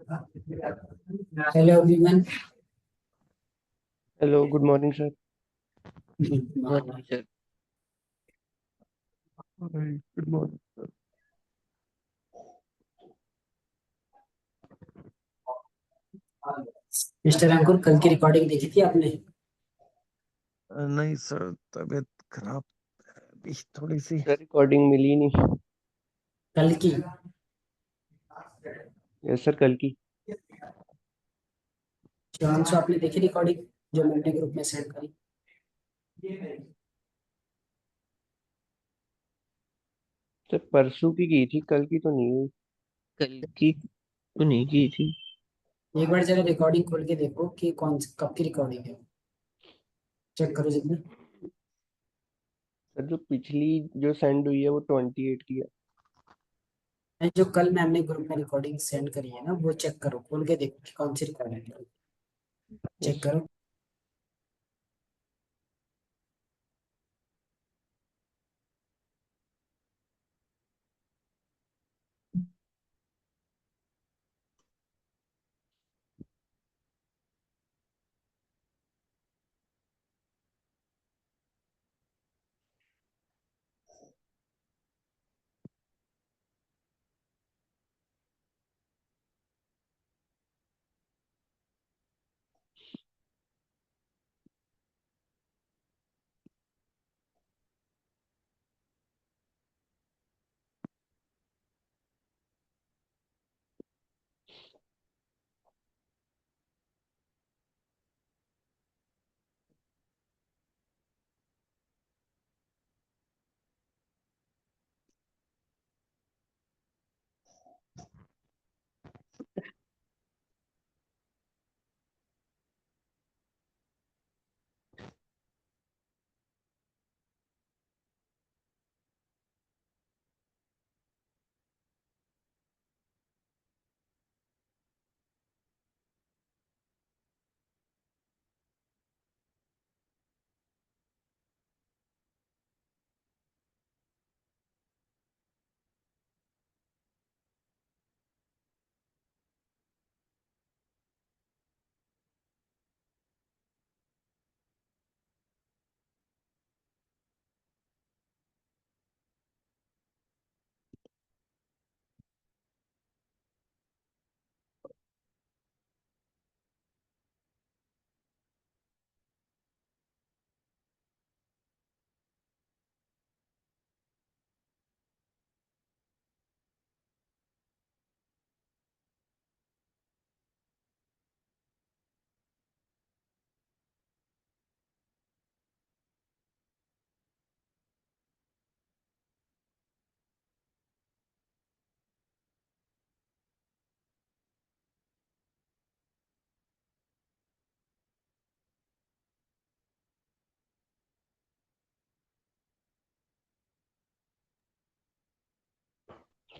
Hello everyone. Hello, good morning, sir. Good morning, sir. Hi, good morning, sir. Mister Ankur, कल की recording देखी थी आपने? नहीं सर, तबीयत खराब है अभी थोड़ी सी। सर रिकॉर्डिंग मिली नहीं। कल की? यस सर, कल की। शिवांशु, आपने देखी रिकॉर्डिंग जो मैंने ग्रुप में सेंड करी? सर परसों की थी, कल की तो नहीं हुई। कल की तो नहीं की थी। एक बार जरा रिकॉर्डिंग खोल के देखो कि कब की रिकॉर्डिंग है। चेक करो जितनी। सर जो पिछली जो सेंड हुई है वो 28 की है। जो कल मैम ने ग्रुप में रिकॉर्डिंग सेंड करी है ना, वो चेक करो, खोल के देखो कि कौन सी रिकॉर्डिंग है। Check yes. करो।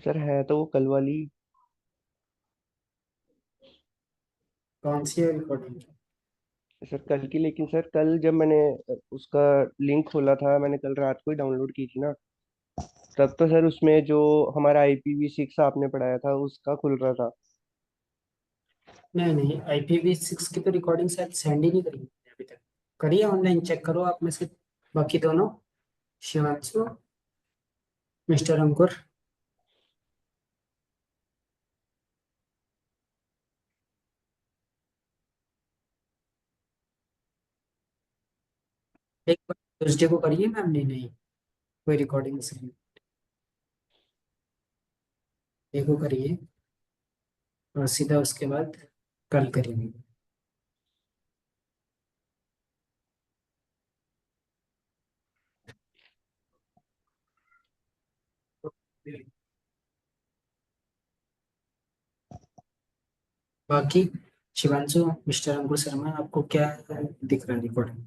सर है तो वो कल वाली। कौन सी है रिकॉर्डिंग? सर कल की, लेकिन सर कल जब मैंने उसका लिंक खोला था, मैंने कल रात को ही डाउनलोड की थी ना, तब तो सर उसमें जो हमारा IPv6 आपने पढ़ाया था उसका खुल रहा था। नहीं नहीं, IPv6 की तो रिकॉर्डिंग शायद सेंड ही नहीं करी मैंने अभी तक। करिए, ऑनलाइन चेक करो आप में से बाकी दोनों। शिवांशु, मिस्टर अंकुर। एक बार ट्यूसडे को करिए मैम ने नहीं कोई रिकॉर्डिंग से। देखो करिए, और सीधा उसके बाद कल करेंगे। बाकी शिवांशु, मिस्टर अंकुर शर्मा, आपको क्या दिख रहा है रिकॉर्डिंग?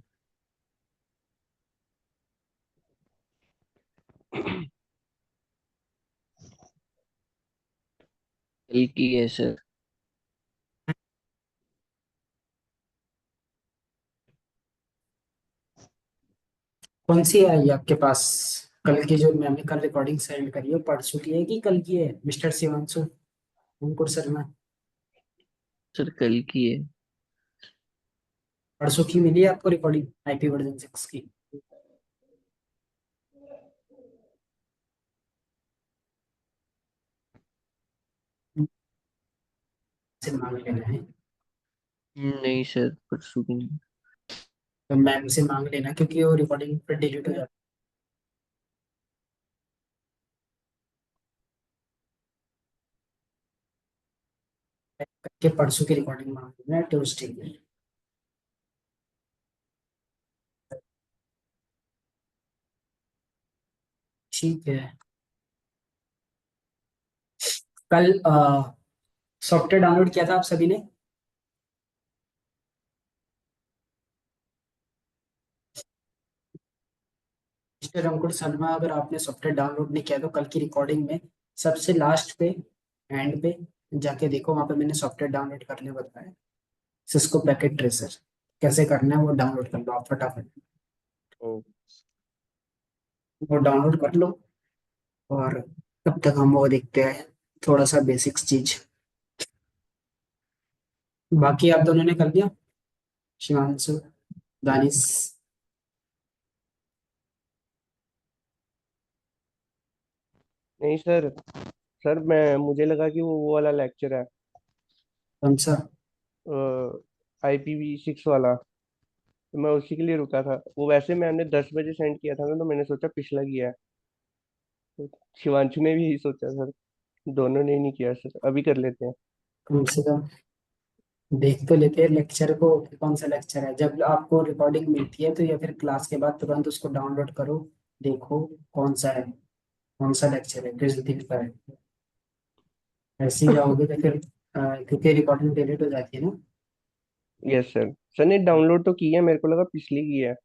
कल की है सर। कौन सी आई आपके पास? कल की जो मैंने कल रिकॉर्डिंग सेंड करी है परसों की है कि कल की है, मिस्टर शिवांशु अंकुर शर्मा? सर कल की है। परसों की मिली है आपको रिकॉर्डिंग आईपी वर्जन 6 की? से मांग लेना है। नहीं सर, परसों की नहीं। तो मैम से मांग लेना, क्योंकि वो रिकॉर्डिंग फिर डिलीट हो जाती है। करके परसों की रिकॉर्डिंग मांग लेना ट्यूसडे की। ठीक है। कल सॉफ्टवेयर डाउनलोड किया था आप सभी ने? मिस्टर अंकुर शर्मा, अगर आपने सॉफ्टवेयर डाउनलोड नहीं किया तो कल की रिकॉर्डिंग में सबसे लास्ट पे, एंड पे जाके देखो, वहां पे मैंने सॉफ्टवेयर डाउनलोड करने बताया। सिस्को पैकेट ट्रेसर कैसे करना है वो डाउनलोड कर लो आप फटाफट। ओ, वो डाउनलोड कर लो। और तब तक हम वो देखते हैं, थोड़ा सा बेसिक्स चीज। बाकी आप दोनों ने कर दिया? शिवांशु, दानिश? नहीं सर। सर मैं मुझे लगा कि वो वाला लेक्चर है, कौन सा? IPv6 वाला। तो मैं उसी के लिए रुका था। वो वैसे मैंने 10 बजे सेंड किया था ना, तो मैंने सोचा पिछला किया है। तो शिवांशु ने भी यही सोचा सर। दोनों ने ही नहीं किया सर, अभी कर लेते हैं। कम से कम देख तो लेते हैं लेक्चर को कि कौन सा लेक्चर है। जब आपको रिकॉर्डिंग मिलती है तो या फिर क्लास के बाद तुरंत उसको डाउनलोड करो, देखो कौन सा है, कौन सा लेक्चर है, किस दिन का है। ऐसे ही जाओगे तो फिर क्योंकि रिकॉर्डिंग डिलीट हो जाती है ना। Yes sir. सर ने डाउनलोड तो की है, मेरे को लगा पिछली की है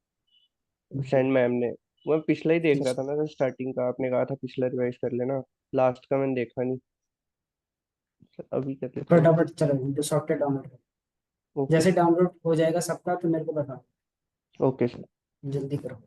सेंड मैम ने। मैं पिछला ही देख रहा था ना सर, स्टार्टिंग का आपने कहा था पिछला रिवाइज कर लेना। लास्ट का मैंने देखा नहीं। सर अभी कर लेते हैं। फटाफट चलो जो सॉफ्टवेयर डाउनलोड करो। ओके जैसे सर। डाउनलोड हो जाएगा सबका तो मेरे को बताओ, ओके सर। जल्दी करो।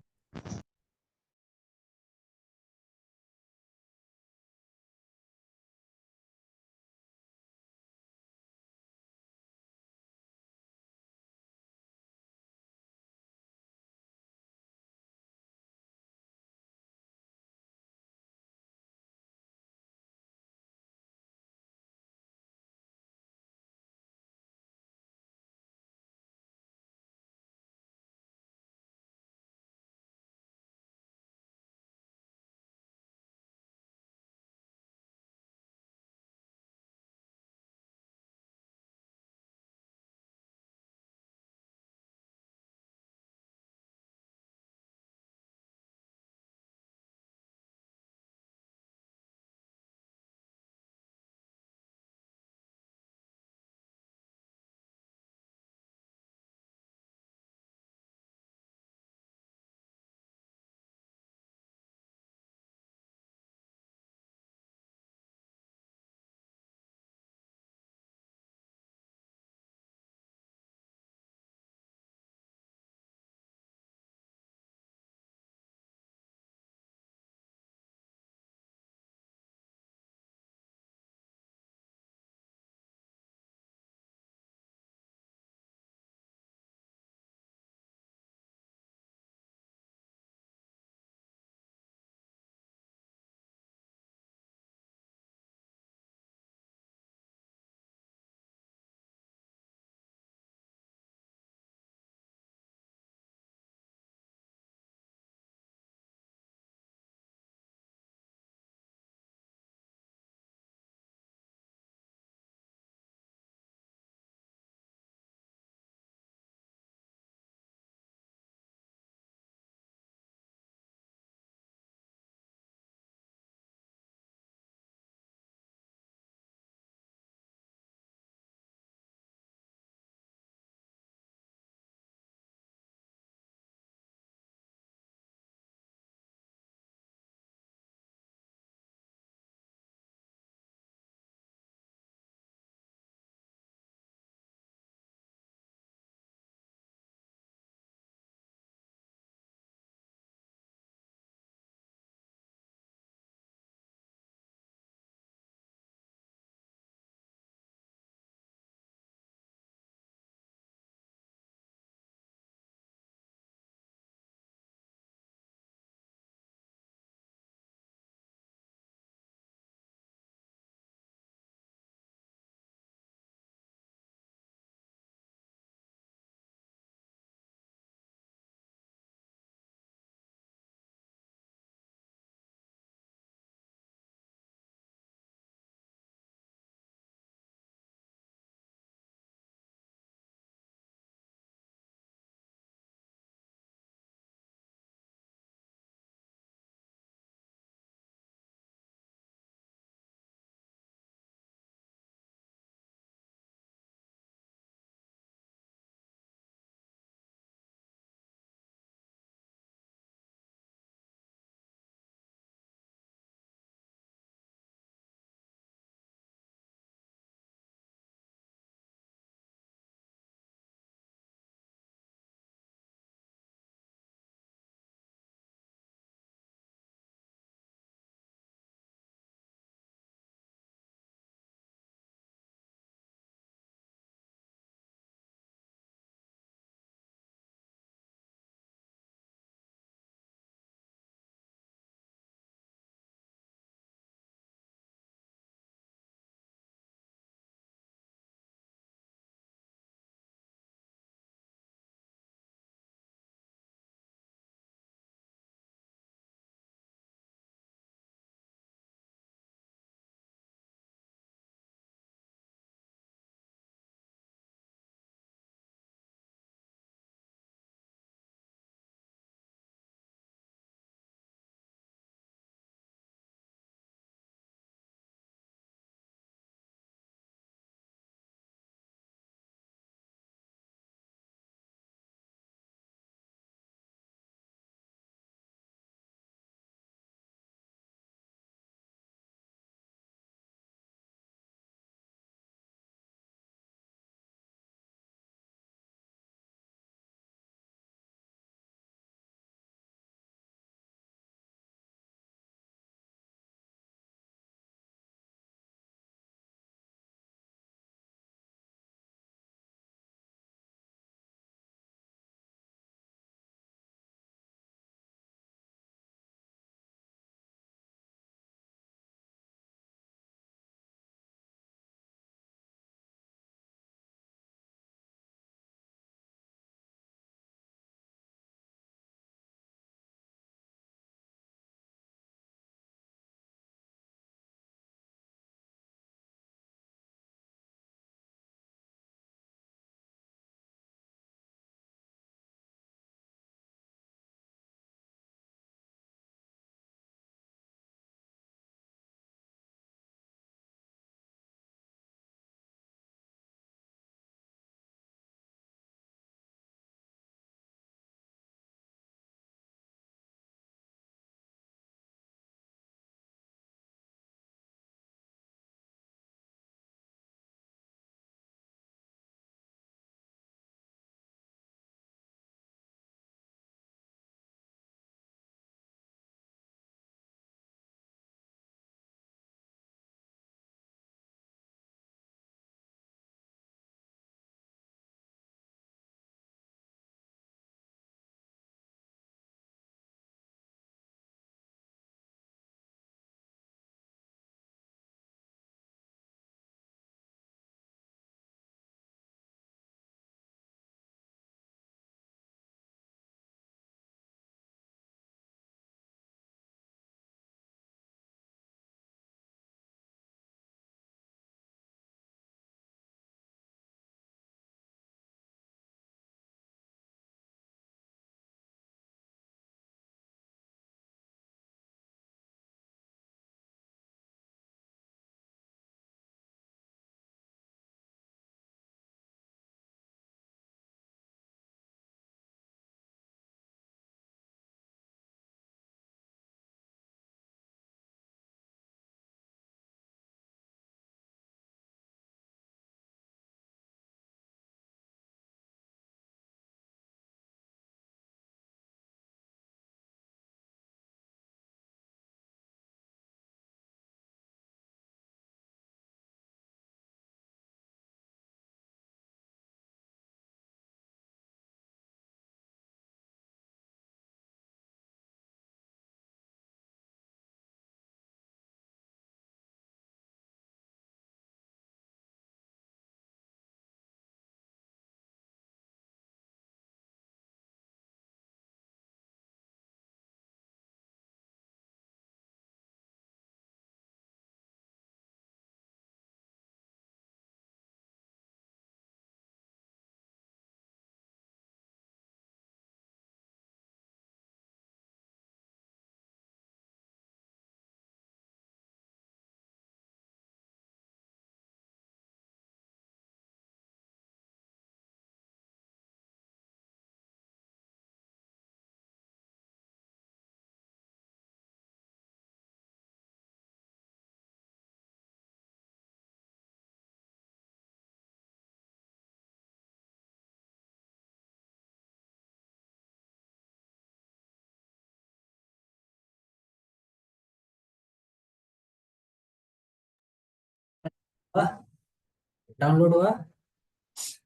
डाउनलोड हुआ?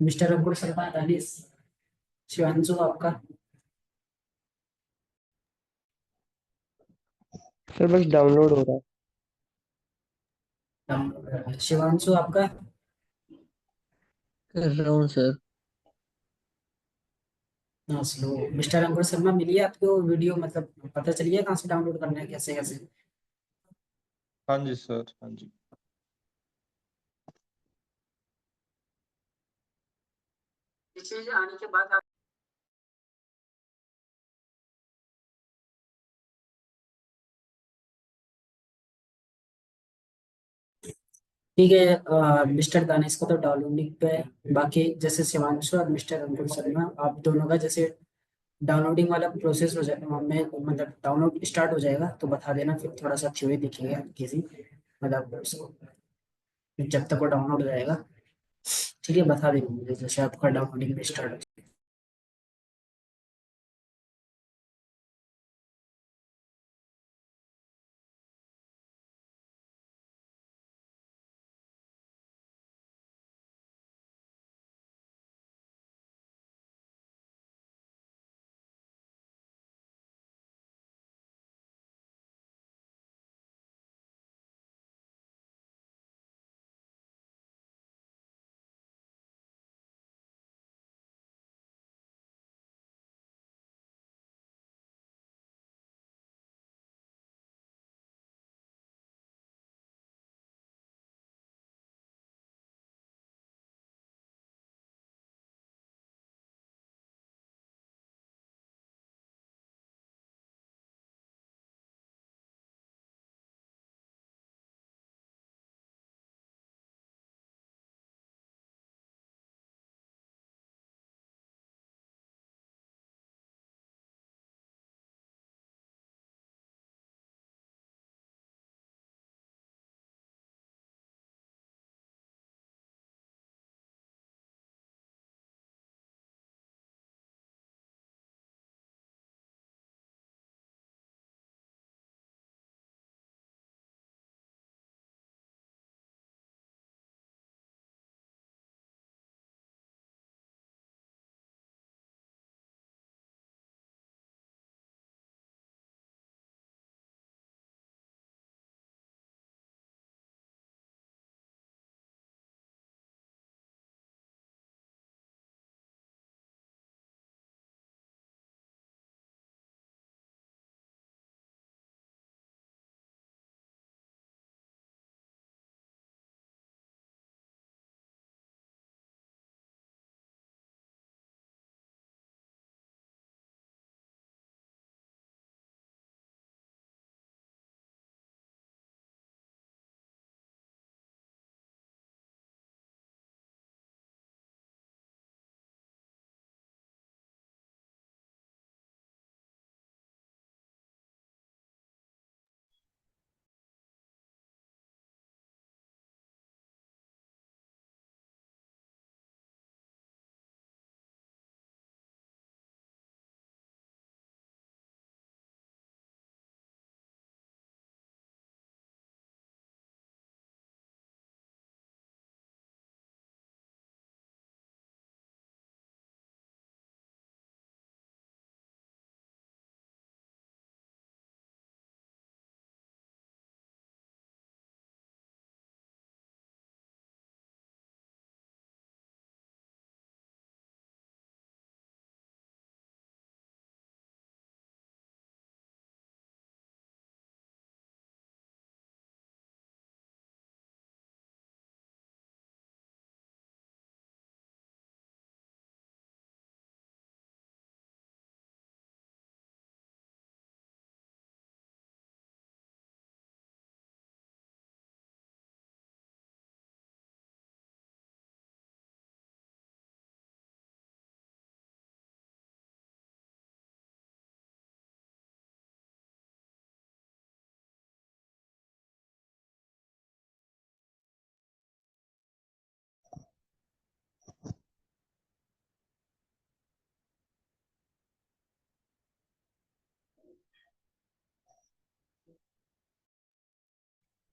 मिस्टर अंकुर शर्मा, दानिश, शिवांशु आपका? सर बस डाउनलोड हो रहा है। डाउनलोड। शिवांशु आपका? कर रहा हूँ सर। हाँ स्लो। मिस्टर अंकुर शर्मा, मिली है आपको वीडियो? मतलब पता चल गया कहाँ से डाउनलोड करना है, कैसे कैसे? हाँ जी सर, हाँ जी। ये चीज आने के बाद आप ठीक है। मिस्टर दानिश का तो डाउनलोडिंग पे है। बाकी जैसे शिवांशु और मिस्टर अंकुर शर्मा, आप दोनों का जैसे डाउनलोडिंग वाला प्रोसेस हो जाए, में मतलब डाउनलोड स्टार्ट हो जाएगा तो बता देना, फिर थोड़ा सा थ्योरी दिखेगा किसी, मतलब उसको जब तक वो डाउनलोड हो जाएगा। ठीक है, बता देना मुझे जैसे आपका डाउनलोडिंग स्टार्ट हो जाए।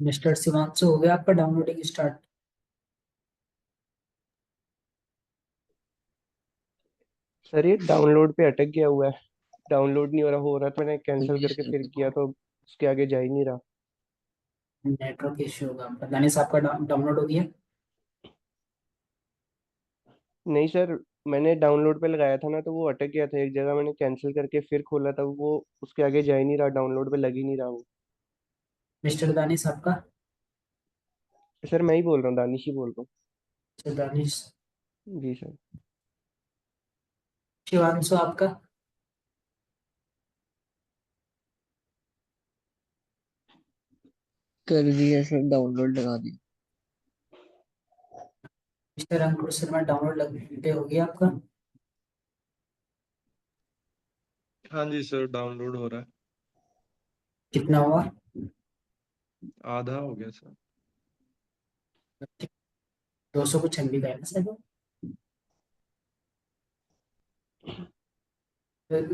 मिस्टर शिवांशु, हो गया आपका डाउनलोडिंग स्टार्ट? सर ये डाउनलोड पे अटक गया हुआ है, डाउनलोड नहीं हो रहा तो मैंने कैंसिल जी करके सर। फिर किया तो उसके आगे जा ही नहीं रहा। नेटवर्क इश्यू होगा आपका। दानिश आपका डाउनलोड हो गया? नहीं सर, मैंने डाउनलोड पे लगाया था ना तो वो अटक गया था एक जगह, मैंने कैंसिल करके फिर खोला था वो उसके आगे जा ही नहीं रहा, डाउनलोड पे लग ही नहीं रहा वो। मिस्टर दानिश आपका? सर मैं ही बोल रहा हूँ, दानिश ही बोल रहा मिस्टर दानिश। हूँ जी सर। शिवांशु आपका? कर दिया सर, डाउनलोड लगा दिया। मिस्टर अंकुर शर्मा डाउनलोड लग हो गया आपका? हाँ जी सर, डाउनलोड हो रहा है। कितना हुआ? आधा हो गया सर। 200 कुछ MB का है ना सर?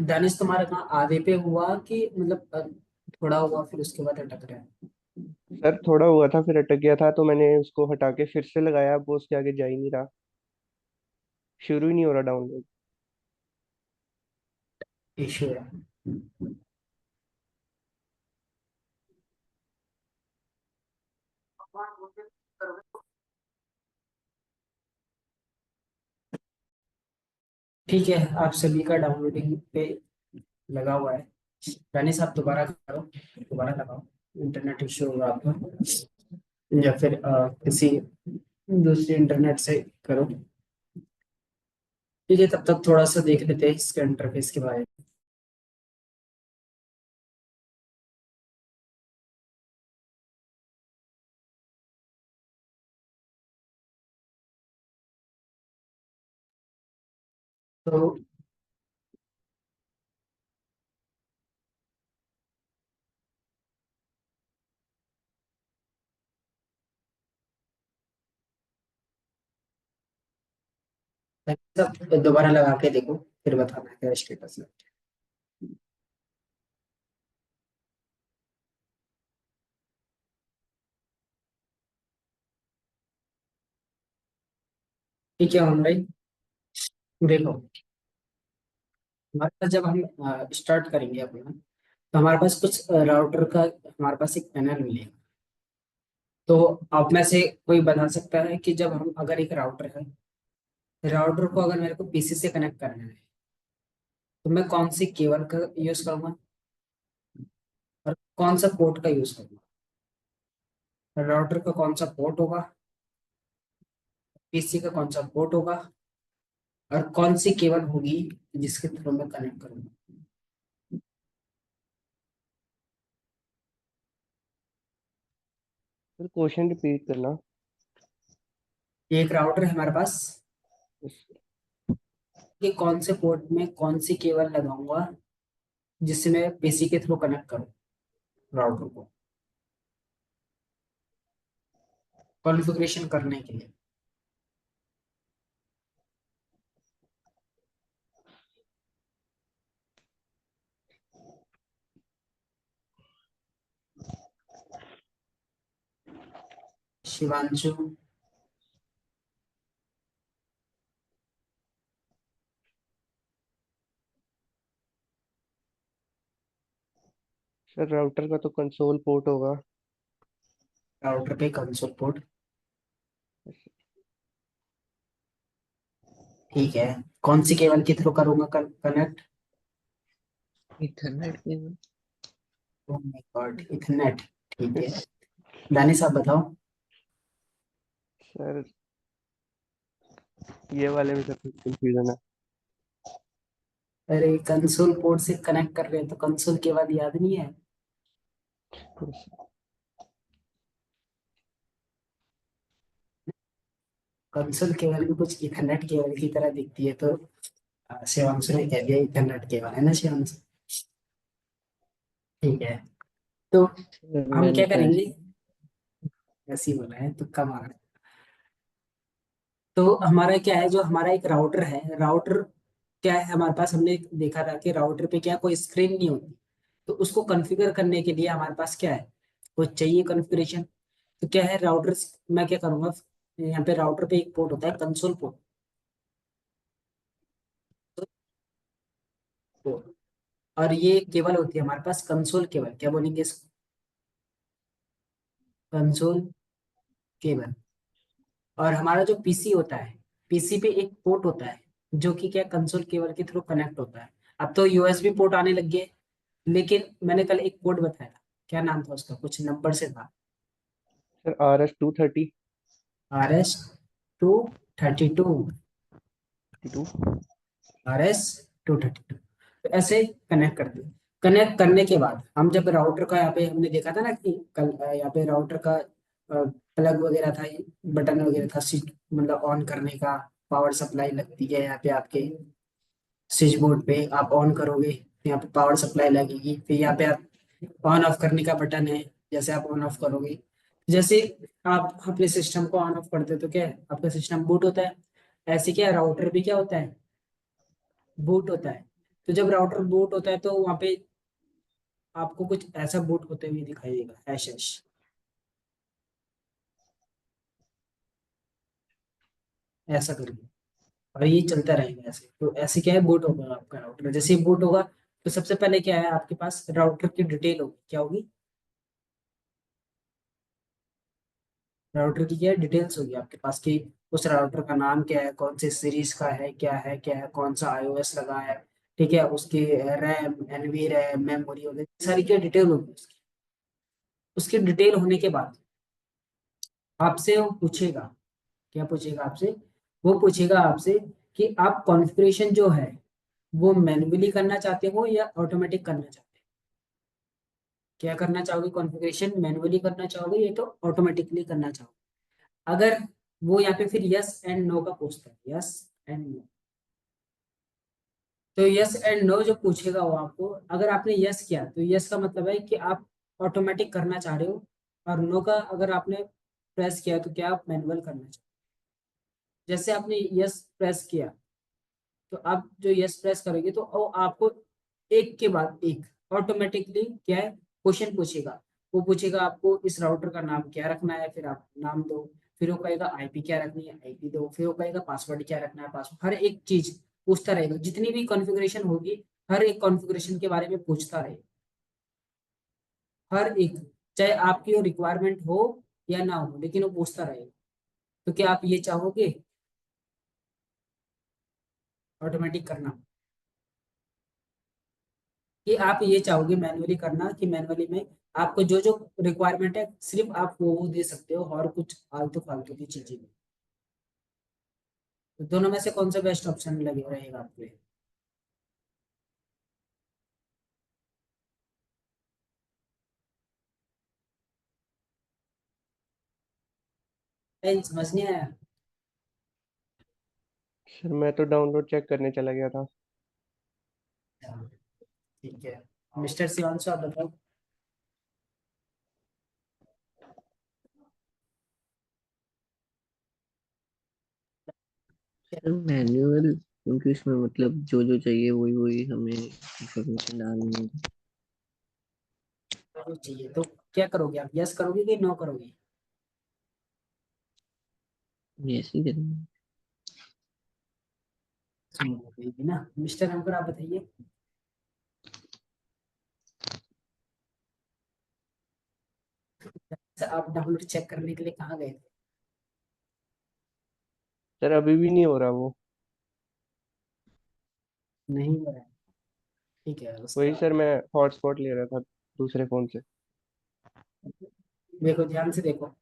दानिश तुम्हारा कहाँ आधे पे हुआ कि मतलब थोड़ा हुआ फिर उसके बाद अटक रहा है? सर थोड़ा हुआ था फिर अटक गया था तो मैंने उसको हटा के फिर से लगाया, अब वो उसके आगे जा ही नहीं रहा, शुरू ही नहीं हो रहा डाउनलोड। इश्यू है। ठीक है, आप सभी का डाउनलोडिंग पे लगा हुआ है। दानिश आप दोबारा करो, दोबारा लगाओ। इंटरनेट इश्यू होगा आपका, या फिर किसी दूसरे इंटरनेट से करो। ठीक है, तब तक थोड़ा सा देख लेते हैं इसके इंटरफेस के बारे में। तो सब दोबारा लगा के देखो, फिर बताना क्या स्टेटस है। ठीक है ऑनलाइन देखो। हमारे पास जब हम स्टार्ट करेंगे अपना, तो हमारे पास कुछ राउटर का हमारे पास एक पैनल मिलेगा। तो आप में से कोई बता सकता है कि जब हम अगर एक राउटर है, राउटर को अगर मेरे को PC से कनेक्ट करना है, तो मैं कौन सी केबल का यूज करूंगा और कौन सा पोर्ट का यूज करूंगा? राउटर का कौन सा पोर्ट होगा, PC का कौन सा पोर्ट होगा, और कौन सी केबल होगी जिसके थ्रू मैं कनेक्ट करूंगा? सर क्वेश्चन रिपीट करना। एक राउटर है हमारे पास, कि कौन से पोर्ट में कौन सी केबल लगाऊंगा जिससे मैं PC के थ्रू कनेक्ट करूं राउटर को, कॉन्फ़िगरेशन करने के लिए। शिवांशु? सर राउटर का तो कंसोल पोर्ट होगा। राउटर पे कंसोल पोर्ट, ठीक है। कौन सी केबल के थ्रू करूंगा connect? Ethernet cable. Oh my God, Ethernet. ठीक है, दानिश आप बताओ। सर ये वाले में सब कुछ कंफ्यूजन है। अरे कंसोल पोर्ट से कनेक्ट कर रहे हैं तो कंसोल केबल याद नहीं है? कंसोल केबल भी कुछ इथरनेट केबल की तरह दिखती है, तो शिवांशु ने कह दिया इथरनेट केबल है ना शिवांशु। ठीक है, तो सर हम मैंने क्या तो करेंगे, ऐसे। ऐसे ही बोला है तुक्का मारा है। तो हमारा क्या है, जो हमारा एक राउटर है, राउटर क्या है हमारे पास, हमने देखा था कि राउटर पे क्या कोई स्क्रीन नहीं होती। तो उसको कॉन्फ़िगर करने के लिए हमारे पास क्या है, कुछ चाहिए कॉन्फ़िगरेशन। तो क्या है राउटर, मैं क्या करूंगा, यहाँ पे राउटर पे एक पोर्ट होता है कंसोल पोर्ट। पोर्ट। और ये केबल होती है हमारे पास कंसोल केबल, क्या बोलेंगे इसको, कंसोल केबल। और हमारा जो पीसी होता है, पीसी पे एक पोर्ट होता है जो कि क्या कंसोल केबल के थ्रू कनेक्ट होता है। अब तो यूएसबी पोर्ट आने लग गए, लेकिन मैंने कल एक पोर्ट बताया था, क्या नाम था उसका, कुछ नंबर से था, सर RS-230 RS-232, 2। RS-232। तो ऐसे कनेक्ट कर दिया। कनेक्ट करने के बाद हम जब राउटर का, यहाँ पे हमने देखा था ना कि कल यहाँ पे राउटर का प्लग वगैरह था, बटन वगैरह था, स्विच मतलब ऑन करने का, पावर सप्लाई लगती है यहाँ पे आपके स्विच बोर्ड पे, आप ऑन करोगे तो यहाँ पे पावर सप्लाई लगेगी, फिर यहाँ पे आप ऑन ऑफ करने का बटन है, जैसे आप ऑन ऑफ करोगे, जैसे आप अपने सिस्टम को ऑन ऑफ करते हो तो क्या है, आपका सिस्टम बूट होता है। ऐसे क्या राउटर भी क्या होता है, बूट होता है। तो जब राउटर बूट होता है तो वहाँ पे आपको कुछ ऐसा बूट होते हुए दिखाई देगा, हैश हैश ऐसा करके, और ये चलता रहेगा ऐसे। तो ऐसे क्या है, बूट होगा आपका राउटर, जैसे ही बूट होगा तो सबसे पहले क्या है, आपके पास राउटर की डिटेल होगी, क्या होगी, राउटर की क्या डिटेल्स होगी आपके पास कि उस राउटर का नाम क्या है, कौन से सीरीज का है, क्या है, कौन सा आईओएस लगा है, ठीक है, उसकी रैम, एनवी रैम, मेमोरी वगैरह सारी क्या डिटेल होगी उसकी। उसकी डिटेल होने के बाद आपसे वो पूछेगा, क्या पूछेगा आपसे, वो पूछेगा आपसे कि आप कॉन्फ़िगरेशन जो है वो मैन्युअली करना चाहते हो या ऑटोमेटिक करना चाहते हो। क्या करना चाहोगे, कॉन्फ़िगरेशन मैन्युअली करना चाहोगे या तो ऑटोमेटिकली करना चाहोगे। अगर वो यहाँ पे फिर यस एंड नो का पूछता है, यस एंड नो, तो यस एंड नो जो पूछेगा वो आपको, अगर आपने यस किया तो यस का मतलब है कि आप ऑटोमेटिक करना चाह रहे हो, और नो का अगर आपने प्रेस किया तो क्या आप मैनुअल करना चाहते हो। जैसे आपने यस प्रेस किया तो आप जो यस प्रेस करोगे तो वो आपको एक के बाद एक ऑटोमेटिकली क्या है, क्वेश्चन पूछेगा। वो पूछेगा आपको इस राउटर का नाम क्या रखना है, फिर आप नाम दो, फिर वो कहेगा आईपी क्या रखनी है, आईपी दो, फिर वो कहेगा पासवर्ड क्या रखना है, पासवर्ड, हर एक चीज पूछता रहेगा, जितनी भी कॉन्फ़िगरेशन होगी हर एक कॉन्फ़िगरेशन के बारे में पूछता रहेगा, हर एक, चाहे आपकी वो रिक्वायरमेंट हो या ना हो, लेकिन वो पूछता रहेगा। तो क्या आप ये चाहोगे ऑटोमेटिक करना, कि आप ये चाहोगे मैन्युअली करना, कि मैन्युअली में आपको जो जो रिक्वायरमेंट है सिर्फ आप वो दे सकते हो और कुछ फालतू फालतू की चीजें नहीं। तो दोनों में से कौन सा बेस्ट ऑप्शन लगे रहेगा आपके लिए। समझ नहीं आया। सर मैं तो डाउनलोड चेक करने चला गया था। ठीक है, मिस्टर शिवांशु आप बताओ। सर मैनुअल, क्योंकि इसमें मतलब जो जो चाहिए वही वही हमें इंफॉर्मेशन डालनी है। जो चाहिए तो क्या करोगे आप, यस करोगे कि नो करोगे। ऐसे ही करेंगे। सुनो ना मिस्टर अंकुर आप बताइए। अच्छा, आप डाउनलोड चेक करने के लिए कहाँ गए थे। सर अभी भी नहीं हो रहा वो। नहीं हो रहा है, ठीक है वही उसका, सर मैं हॉटस्पॉट ले रहा था दूसरे फोन से। देखो ध्यान से देखो,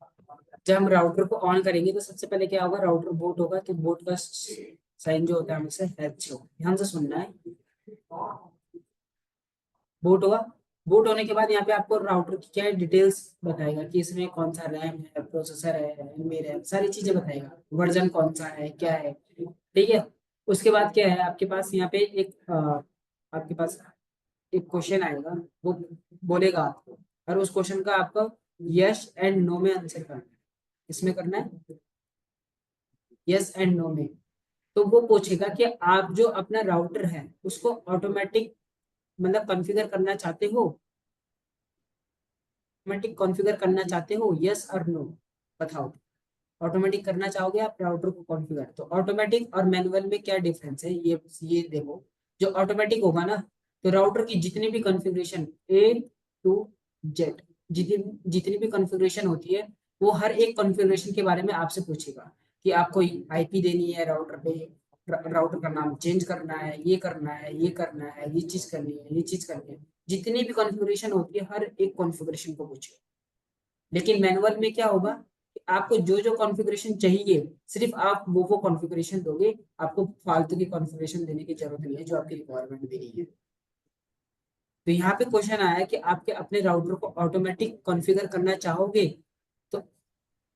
जब हम राउटर को ऑन करेंगे तो सबसे पहले क्या होगा, राउटर बूट होगा तो बूट का साइन जो होता है हमेशा एच हो, ध्यान से सुनना है। बूट होगा, बूट होने के बाद यहाँ पे आपको राउटर की क्या डिटेल्स बताएगा कि इसमें कौन सा रैम है, प्रोसेसर है, एमबी रैम, सारी चीजें बताएगा, वर्जन कौन सा है, क्या है, ठीक है। उसके बाद क्या है आपके पास यहाँ पे एक आपके पास एक क्वेश्चन आएगा, वो बोलेगा आपको, और उस क्वेश्चन का आपको यस एंड नो में आंसर करना है। इसमें करना है यस एंड नो में। तो वो पूछेगा कि आप जो अपना राउटर है उसको ऑटोमेटिक मतलब कॉन्फ़िगर करना चाहते हो, ऑटोमेटिक कॉन्फ़िगर करना चाहते हो, यस और नो, बताओ। ऑटोमेटिक करना चाहोगे आप राउटर को कॉन्फ़िगर, तो ऑटोमेटिक और मैनुअल में क्या डिफरेंस है, ये देखो। जो ऑटोमेटिक होगा ना, तो राउटर की जितनी भी कॉन्फ़िगरेशन ए टू जेड, जितनी जितनी भी कॉन्फ़िगरेशन होती है, वो हर एक कॉन्फ़िगरेशन के बारे में आपसे पूछेगा कि आपको आईपी देनी है राउटर पे, राउटर का नाम चेंज करना है, ये करना है, ये करना है, ये चीज करनी है, ये चीज करनी है, जितनी भी कॉन्फ़िगरेशन होती है हर एक कॉन्फ़िगरेशन को पूछेगा। लेकिन मैनुअल में क्या होगा कि आपको जो जो कॉन्फ़िगरेशन चाहिए सिर्फ आप वो कॉन्फ़िगरेशन दोगे, आपको फालतू की कॉन्फ़िगरेशन देने की जरूरत नहीं है जो आपकी रिक्वायरमेंट भी नहीं है। तो यहाँ पे क्वेश्चन आया है कि आपके अपने राउटर को ऑटोमेटिक कॉन्फ़िगर करना चाहोगे, तो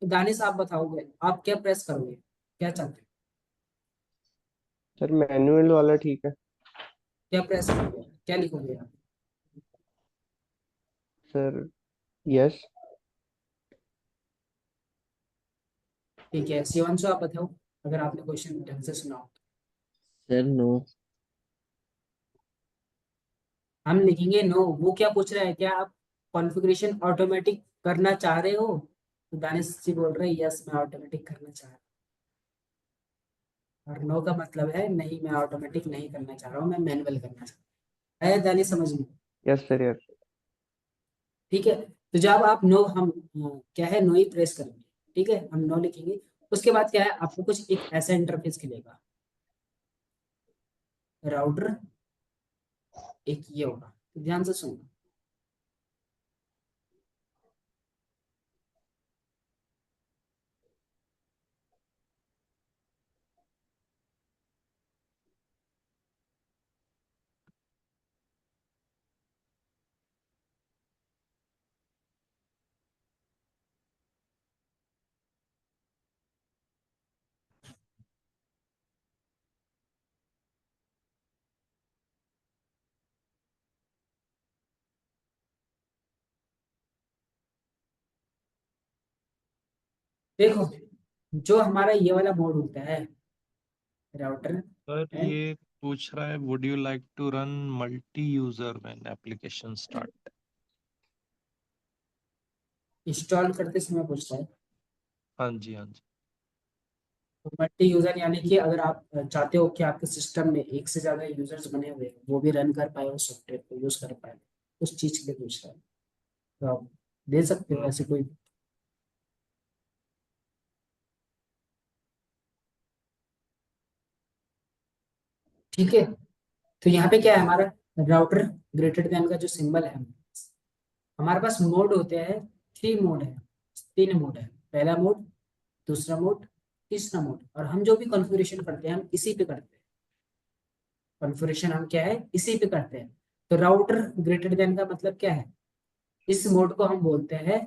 दानिश आप बताओगे आप क्या प्रेस करोगे, क्या चाहते हो, सर मैनुअल वाला ठीक है। क्या प्रेस करोगे, क्या लिखोगे आप? Sir yes. ठीक है, शिवांशु आप बताओ अगर आपने क्वेश्चन ढंग से सुना हो। Sir no. हम लिखेंगे नो, वो क्या पूछ रहा है, क्या आप कॉन्फ़िगरेशन ऑटोमेटिक करना चाह रहे हो? तो दानिश जी बोल रहे हैं यस मैं ऑटोमेटिक करना चाह रहा हूँ, और नो का मतलब है नहीं मैं ऑटोमेटिक नहीं करना चाह रहा हूँ, मैं मैनुअल करना चाह रहा हूँ। है दानिश समझ में? Yes sir yes. ठीक है, तो जब आप नो हम क्या है नो ही प्रेस करेंगे, ठीक है, हम नो लिखेंगे। उसके बाद क्या है, आपको कुछ एक ऐसा इंटरफेस मिलेगा, राउटर एक ये होगा, तो ध्यान से सुनो। देखो, जो हमारा ये वाला मोड होता है राउटर सर है, ये पूछ रहा है would you like to run multi user when application start. Install करते समय पूछता है। हाँ जी हाँ जी। तो मल्टी यूजर यानी कि अगर आप चाहते हो कि आपके सिस्टम में एक से ज्यादा यूजर्स बने हुए हैं, वो भी रन कर पाए उस सॉफ्टवेयर को यूज कर पाए, उस चीज के लिए पूछ रहा है। तो आप दे सकते हो ऐसे कोई। ठीक है, तो यहाँ पे क्या है हमारा राउटर ग्रेटर देन का जो सिंबल है, हमारे पास मोड होते हैं, 3 मोड है, 3 मोड है, पहला मोड, दूसरा मोड, तीसरा मोड, और हम जो भी कॉन्फ़िगरेशन करते हैं हम इसी पे करते हैं। कॉन्फ़िगरेशन हम क्या है इसी पे करते हैं। तो राउटर ग्रेटर देन का मतलब क्या है, इस मोड को हम बोलते हैं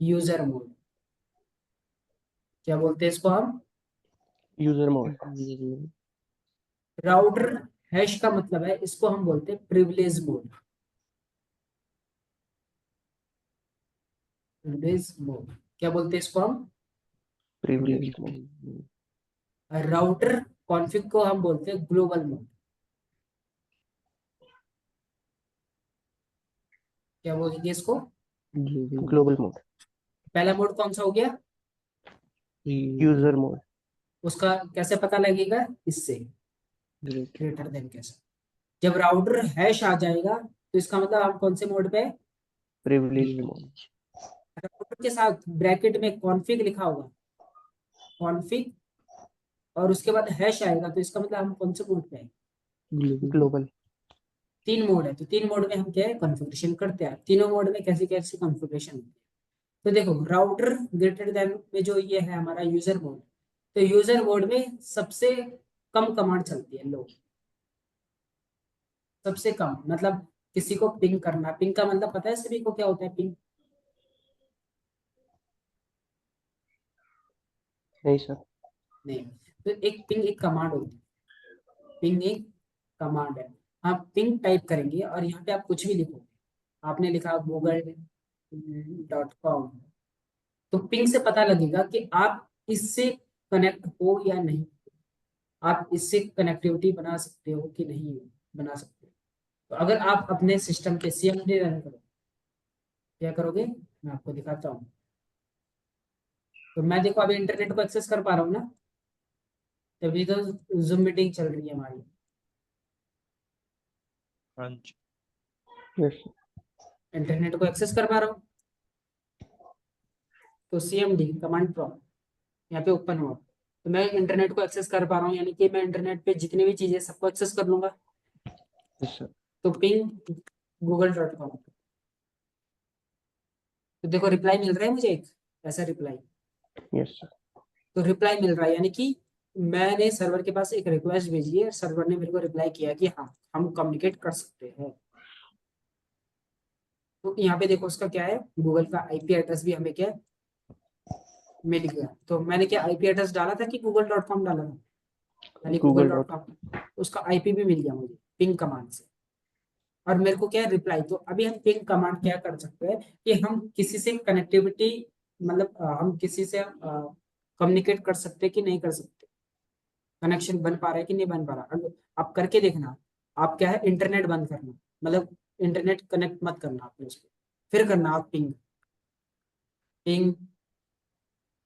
यूजर मोड। क्या बोलते हैं इसको हम? User mode. राउटर हैश का मतलब है, इसको हम बोलते हैं प्रिविलेज मोड। प्रिविलेज मोड क्या बोलते हैं इसको हम? Privilege mode. राउटर कॉन्फ़िग को हम बोलते हैं ग्लोबल मोड। क्या बोलेंगे इसको? Global mode. पहला मोड कौन सा हो गया? User mode. उसका कैसे पता लगेगा? इससे, ग्रेटर देन कैसे। जब राउटर हैश आ जाएगा तो इसका मतलब हम कौन से मोड पे है? Privilege mode. राउटर के साथ ब्रैकेट में कॉन्फ़िग लिखा होगा, कॉन्फ़िग, और उसके बाद हैश आएगा तो इसका मतलब हम कौन से मोड पे है? ग्लोबल। 3 मोड है, तो 3 मोड में हम क्या है कॉन्फ़िगरेशन करते हैं। तीनों मोड में कैसी कैसी कॉन्फ़िगरेशन होती है? तो देखो राउटर ग्रेटर देन में जो ये है हमारा यूजर मोड, तो यूजर मोड में सबसे कम कमांड चलती है, लो, सबसे कम मतलब किसी को पिंग करना। पिंग का मतलब पता है सभी को क्या होता है पिंग? नहीं सर। नहीं, तो एक पिंग एक कमांड होती है, पिंग एक कमांड है। आप पिंग टाइप करेंगे और यहाँ पे आप कुछ भी लिखोगे, आपने लिखा google.com, तो पिंग से पता लगेगा कि आप इससे कनेक्ट हो या नहीं, आप इससे कनेक्टिविटी बना सकते हो कि नहीं बना सकते हो। तो अगर आप अपने सिस्टम पे सीएमडी रन करो, क्या करोगे मैं आपको दिखाता हूँ। तो मैं देखो अभी इंटरनेट को एक्सेस कर पा रहा हूँ ना, तभी तो जूम मीटिंग चल रही है हमारी। हाँ जी। यस इंटरनेट को एक्सेस कर पा रहा हूँ, तो CMD कमांड प्रॉम्प्ट यहाँ पे ओपन हुआ, तो मैं इंटरनेट को एक्सेस कर पा रहा हूँ, यानी कि मैं इंटरनेट पे जितनी भी चीजें सबको एक्सेस कर लूंगा। यस सर तो पिंग google.com, तो देखो रिप्लाई मिल रहा है मुझे, एक ऐसा रिप्लाई, यस सर तो रिप्लाई मिल रहा है, यानी कि मैंने सर्वर के पास एक रिक्वेस्ट भेजी है, सर्वर ने मेरे को रिप्लाई किया कि हाँ हम कम्युनिकेट कर सकते हैं। तो यहाँ पे देखो उसका क्या है, गूगल का IP एड्रेस भी हमें क्या है, मिल गया। तो मैंने क्या IP एड्रेस डाला था कि google.com डाला था, यानी गूगल डॉट google.com, उसका IP भी मिल गया मुझे पिंग कमांड से। और मेरे को क्या है रिप्लाई, तो अभी हम पिंग कमांड क्या कर सकते हैं कि हम किसी से कनेक्टिविटी, मतलब हम किसी से कम्युनिकेट कर सकते हैं कि नहीं कर सकते, कनेक्शन बन पा रहा है कि नहीं बन पा रहा। अब आप करके देखना, आप क्या है इंटरनेट बंद करना, मतलब इंटरनेट कनेक्ट मत करना आपने उसको, फिर करना आप पिंग पिंग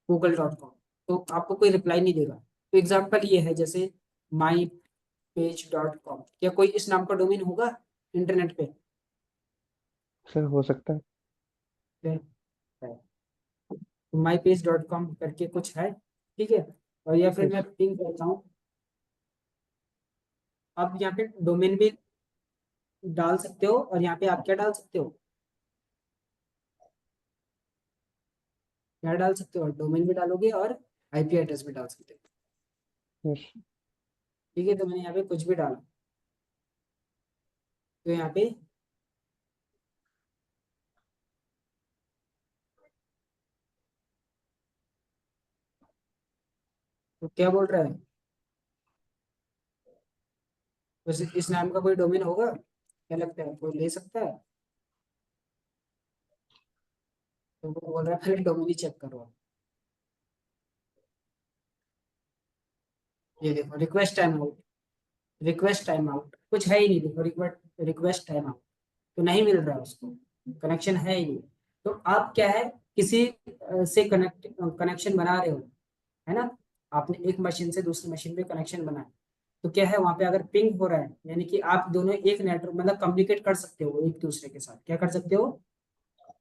google.com, तो आपको कोई रिप्लाई नहीं देगा। तो एग्जांपल ये है जैसे mypage.com, क्या कोई इस नाम का डोमेन होगा इंटरनेट पे? सर हो सकता है। mypage.com करके कुछ है, ठीक है। और या फिर मैं यस पिंग करता हूँ, आप यहाँ पे डोमेन भी डाल सकते हो, और यहाँ पे आप क्या डाल सकते हो, क्या डाल सकते हो, डोमेन भी डालोगे और IP एड्रेस भी डाल सकते हो, यस ठीक है। तो मैंने यहाँ पे कुछ भी डाला, तो यहाँ पे तो क्या बोल रहा है, वैसे इस नाम का कोई डोमेन होगा, क्या लगता है कोई ले सकता है? तो वो बोल रहा है पहले डोमेन ही चेक करो। ये देखो request time out, request time out, कुछ है ही नहीं, देखो रिक्वेस्ट रिक्वेस्ट टाइम आउट, तो नहीं मिल रहा है उसको, कनेक्शन है ही नहीं। तो आप क्या है किसी से कनेक्शन बना रहे हो, है ना, आपने एक मशीन से दूसरी मशीन पे कनेक्शन बनाया, तो क्या है वहां पे अगर पिंग हो रहा है, यानी कि आप दोनों एक नेटवर्क मतलब कम्युनिकेट कर सकते हो एक दूसरे के साथ, क्या कर सकते हो,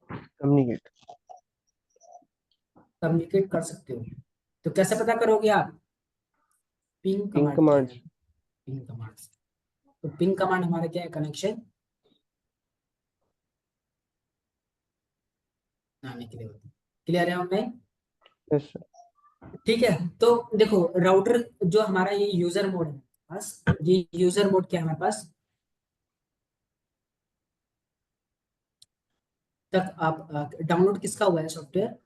कम्युनिकेट कम्युनिकेट कर सकते हो। तो कैसे पता करोगे आप, पिंग पिंग कमांड क्या कमांड है, पिंग कमांड से। तो पिंग कमांड हमारा क्या है, कनेक्शन आने के लिए होता है। क्लियर है ऑनलाइन? यस सर ठीक है। तो देखो राउटर जो हमारा ये यूजर मोड है बस, ये यूजर मोड क्या है हमारे पास, तक आप डाउनलोड किसका हुआ है सॉफ्टवेयर,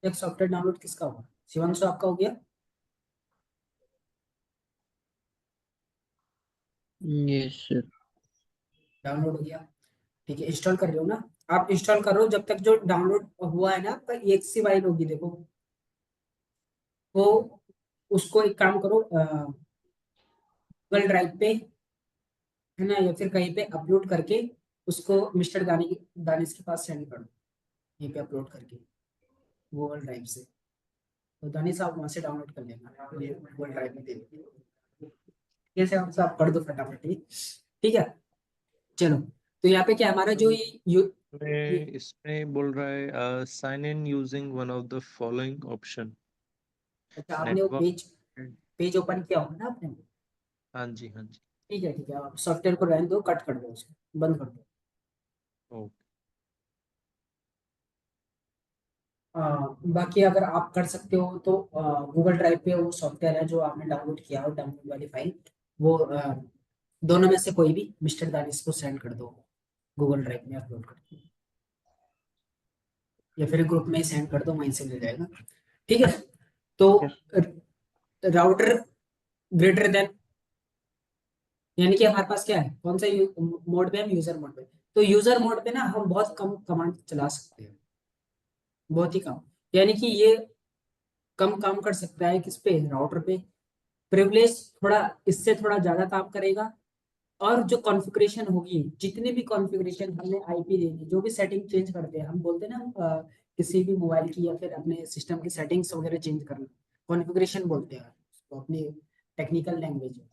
एक सॉफ्टवेयर डाउनलोड किसका हुआ, शिवांशु आपका हो गया, यस सर। डाउनलोड हो गया, ठीक है। इंस्टॉल कर रहे हो ना, आप इंस्टॉल करो, जब तक जो डाउनलोड हुआ है ना आपका EXE फाइल होगी देखो, वो उसको एक काम करो गूगल ड्राइव पे, है ना, या फिर कहीं पे अपलोड करके उसको मिस्टर दानिश के पास सेंड करो, यहीं पे अपलोड करके गूगल ड्राइव से, तो दानिश आप वहां से डाउनलोड कर लेना, ये गूगल ड्राइव में दे देंगे। जैसे आप कर दो फटाफट ही, ठीक है। चलो, तो यहाँ पे क्या हमारा जो ये इसमें बोल रहा है sign in using one of the following option, अच्छा आपने वो नेटवर्क। पेज ओपन किया होगा ना आपने, हाँ जी, हाँ जी। ठीक है ठीक है, आप सॉफ्टवेयर को रहने दो, कट कर दो उसको, बंद कर दो। ओके। बाकी अगर आप कर सकते हो तो गूगल ड्राइव पे वो सॉफ्टवेयर है जो आपने डाउनलोड किया हो, डाउनलोड वाली फाइल, वो दोनों में से कोई भी मिस्टर दानिश को सेंड कर दो, गूगल ड्राइव में अपलोड कर दो, या फिर ग्रुप में सेंड कर दो, वहीं से मिल जाएगा, ठीक है। तो यस राउटर ग्रेटर देन, यानी कि हमारे पास क्या है, कौन सा मोड पे, हम यूजर मोड पे, तो यूजर मोड पे ना हम बहुत कम कमांड चला सकते हैं, बहुत ही कम, यानी कि ये कम काम कर सकता है किस पे, राउटर पे। प्रिविलेज थोड़ा इससे थोड़ा ज्यादा काम करेगा, और जो कॉन्फ़िगरेशन होगी, जितने भी कॉन्फ़िगरेशन हमने IP देनी, जो भी सेटिंग चेंज करते हैं, हम बोलते हैं ना किसी भी मोबाइल की या फिर अपने सिस्टम की सेटिंग्स वगैरह चेंज करना, कॉन्फ़िगरेशन बोलते हैं उसको, अपनी टेक्निकल लैंग्वेज है,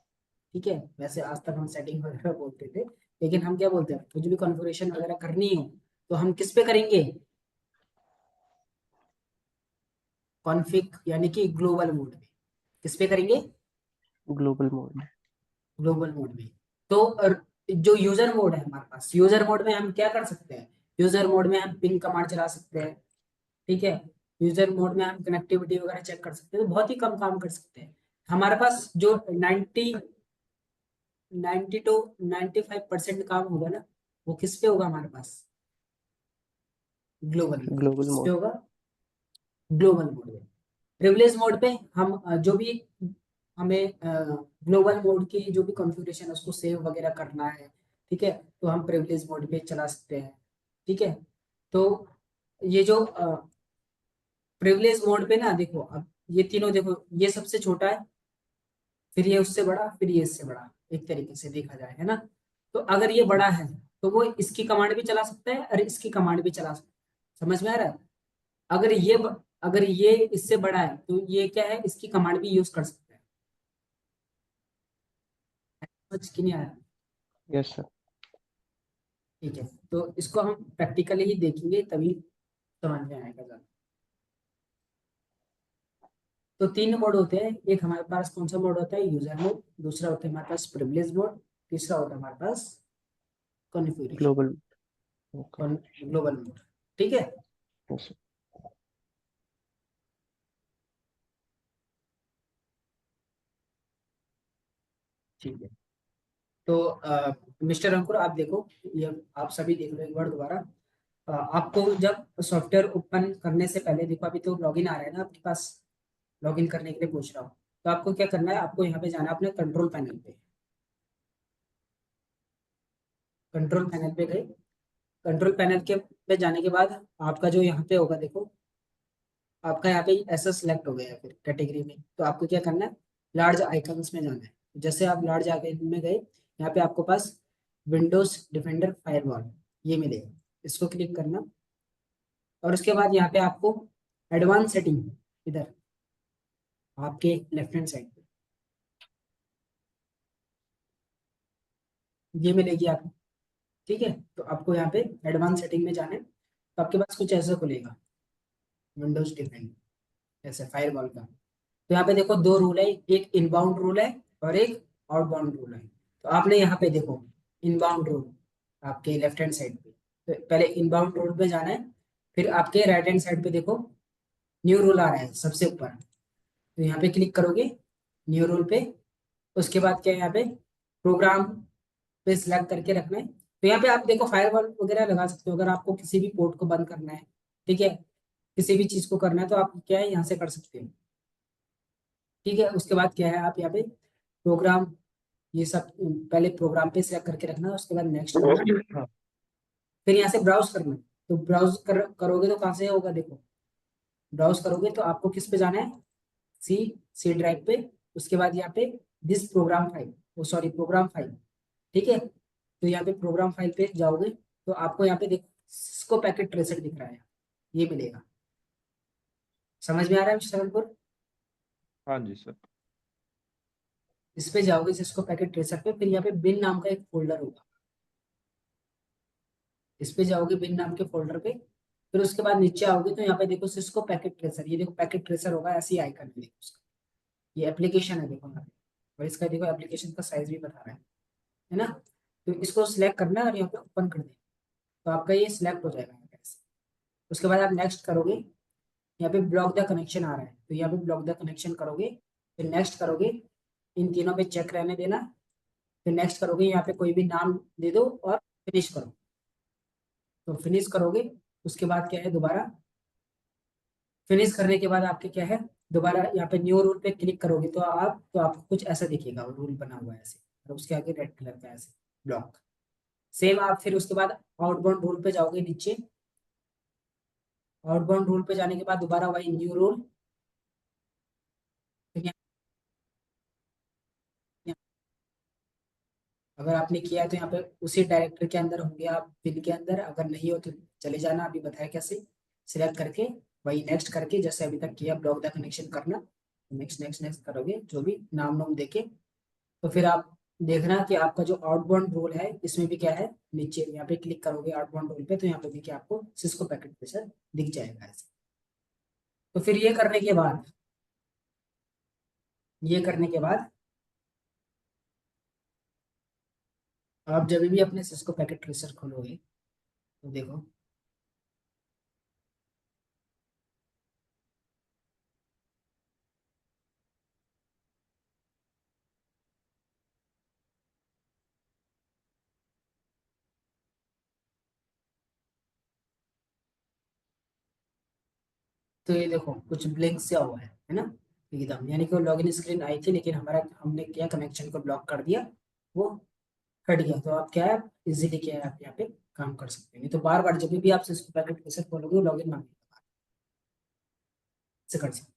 ठीक है। वैसे आज तक हम सेटिंग वगैरह बोलते थे, लेकिन हम क्या बोलते हैं, कुछ भी कॉन्फ़िगरेशन वगैरह करनी हो तो हम किस पे करेंगे, कॉन्फ़िग यानी कि ग्लोबल मोड में। किस पे करेंगे, ग्लोबल मोड। ग्लोबल मोड में। तो जो यूजर मोड है हमारे पास, यूजर मोड में हम क्या कर सकते हैं, यूजर मोड में हम पिंग कमांड चला सकते हैं, ठीक है। यूजर मोड में हम कनेक्टिविटी वगैरह चेक कर सकते हैं, तो बहुत ही कम काम कर सकते हैं। हमारे पास जो 90 टू 95% काम होगा ना, वो किस पे होगा हमारे पास, ग्लोबल में। ग्लोबल किस पे मोड। होगा, ग्लोबल मोड में। प्रिविलेज मोड पे हम जो भी हमें ग्लोबल मोड की जो भी कॉन्फ़िगरेशन है उसको सेव वगैरह करना है, ठीक है, तो हम प्रिविलेज मोड पे चला सकते हैं, ठीक है। तो ये जो प्रिविलेज मोड पे ना देखो, अब ये तीनों देखो, ये सबसे छोटा है, फिर ये उससे बड़ा, फिर ये इससे बड़ा, एक तरीके से देखा जाए, है ना। तो अगर ये बड़ा है तो वो इसकी कमांड भी चला सकता है और इसकी कमांड भी चला सकता है, समझ में आ रहा है। अगर ये इससे बड़ा है तो ये क्या है, इसकी कमांड भी यूज कर सकता है, समझ कि नहीं आया। Yes sir. ठीक है, तो इसको हम प्रैक्टिकली ही देखेंगे तभी समझ में आएगा ज्यादा। तो तीन मोड होते हैं, एक हमारे पास कौन सा मोड होता है, यूजर मोड, दूसरा होता है हमारे पास प्रिविलेज मोड, तीसरा होता है हमारे पास configuration, global. Okay. Global mode, ठीक है। Yes sir. ठीक है, तो मिस्टर अंकुर आप देखो, ये आप सभी देख लो एक बार दोबारा। आपको जब सॉफ्टवेयर ओपन करने से पहले देखो, अभी तो लॉगिन आ रहा है ना आपके पास, लॉगिन करने के लिए पूछ रहा हूँ, तो आपको क्या करना है, आपको यहाँ पे जाना है अपने कंट्रोल पैनल पे। कंट्रोल पैनल पे गए, कंट्रोल पैनल के पे जाने के बाद आपका जो यहाँ पे होगा देखो, आपका यहाँ पे ऐसा सिलेक्ट हो गया है फिर कैटेगरी में, तो आपको क्या करना है, लार्ज आइकन्स में जाना है। जैसे आप लार्ज आइकन में गए, यहाँ पे आपको पास विंडोज डिफेंडर फायरवॉल ये मिलेगा, इसको क्लिक करना। और उसके बाद यहाँ पे आपको एडवांस सेटिंग, इधर आपके लेफ्ट हैंड साइड पे ये मिलेगी आपको, ठीक है। तो आपको यहाँ पे एडवांस सेटिंग में जाना है, तो आपके पास कुछ ऐसा खुलेगा, विंडोज डिफेंडर ऐसे फायरवॉल का। तो यहाँ पे देखो दो रूल है, एक इनबाउंड रूल है और एक आउटबाउंड रूल है। तो आपने यहाँ पे देखो इनबाउंड रूल आपके लेफ्ट हैंड साइड पे, तो पहले इनबाउंड रूल पे जाना है, फिर आपके राइट हैंड साइड पे देखो न्यू रूल आ रहा है सबसे ऊपर, तो यहाँ पे क्लिक करोगे न्यू रूल पे। उसके बाद क्या है, यहाँ पे प्रोग्राम पे सिलेक्ट करके रखना है। तो यहाँ पे आप देखो फायरवॉल वगैरह लगा सकते हो, अगर आपको किसी भी पोर्ट को बंद करना है, ठीक है, किसी भी चीज को करना है तो आप क्या है यहाँ से कर सकते हो, ठीक है। उसके बाद क्या है, आप यहाँ पे प्रोग्राम, ये सब पहले प्रोग्राम पे सिलेक्ट करके रखना है, उसके बाद नेक्स्ट करना, फिर यहाँ से ब्राउज करना है। तो करोगे तो कहाँ से होगा देखो, ब्राउज करोगे तो आपको किस पे जाना है, सी सी ड्राइव पे। उसके बाद यहाँ पे दिस प्रोग्राम फाइल, वो सॉरी प्रोग्राम फाइल, ठीक है। तो यहाँ पे प्रोग्राम फाइल पे जाओगे तो आपको यहाँ पे देखो सिस्को पैकेट ट्रेसर दिख रहा है, ये मिलेगा, समझ में आ रहा है मिस्टर अंकुर। हाँ जी सर। इस पे जाओगे सिस्को पैकेट ट्रेसर पे, फिर यहाँ पे बिन नाम का एक फोल्डर होगा, इस पे जाओगे बिन नाम के फोल्डर पे। फिर उसके बाद नीचे आओगे तो यहाँ पे देखो सिस्को पैकेट ट्रेसर, ये देखो पैकेट ट्रेसर होगा ऐसी आइकन है देखो उसका, ये एप्लीकेशन है देखो यहाँ पे, और इसका देखो एप्लीकेशन का साइज भी बता रहा है ना। तो इसको सिलेक्ट करना है और यहाँ पे ओपन कर देना, तो आपका ये सिलेक्ट हो जाएगा यहाँ पे ऐसे। उसके बाद आप नेक्स्ट करोगे, यहाँ पे ब्लॉक द कनेक्शन आ रहा है, तो यहाँ पे ब्लॉक द कनेक्शन करोगे, फिर नेक्स्ट करोगे, इन तीनों पे चेक रहने देना, फिर नेक्स्ट करोगे, यहाँ पे कोई भी नाम दे दो और फिनिश करो। तो फिनिश करोगे, उसके बाद क्या है, दोबारा फिनिश करने के बाद आपके क्या है, दोबारा यहाँ पे न्यू रूल पे क्लिक करोगे तो आपको कुछ ऐसा दिखेगा, रूल बना हुआ है ऐसे, और उसके आगे रेड कलर का ऐसे ब्लॉक। सेम आप फिर उसके बाद आउटबाउंड रूल पे जाओगे नीचे, आउटबाउंड रूल पे जाने के बाद दोबारा वही न्यू रूल, अगर आपने किया है तो यहाँ पे उसी डायरेक्टरी के अंदर होंगे आप, बिल के अंदर, अगर नहीं हो तो चले जाना, अभी बताया कैसे सिलेक्ट करके वही नेक्स्ट करके जैसे अभी तक किया, ब्लॉक द कनेक्शन करना, नेक्स्ट नेक्स्ट नेक्स्ट करोगे जो भी नाम नाम देके, तो फिर आप देखना कि आपका जो आउटबाउंड रोल है इसमें भी क्या है, नीचे यहाँ पे क्लिक करोगे आउटबाउंड रोल पे, तो यहाँ पे भी क्या आपको सिस्को पैकेट प्रेशर दिख जाएगा ऐसे। तो फिर ये करने के बाद आप जब भी अपने सिस्को पैकेट ट्रेसर खोलोगे तो देखो, तो ये देखो कुछ ब्लैंक से हुआ है ना एकदम, यानी कि वो लॉगिन स्क्रीन आई थी लेकिन हमने क्या कनेक्शन को ब्लॉक कर दिया, वो हट गया। तो आप क्या है, इजीली क्या है, आप यहाँ पे काम कर सकते हैं। नहीं तो बार बार जब भी आप सिस्को पैकेट ट्रेसर खोलोगे लॉगिन मांगेगा, से कर सकते।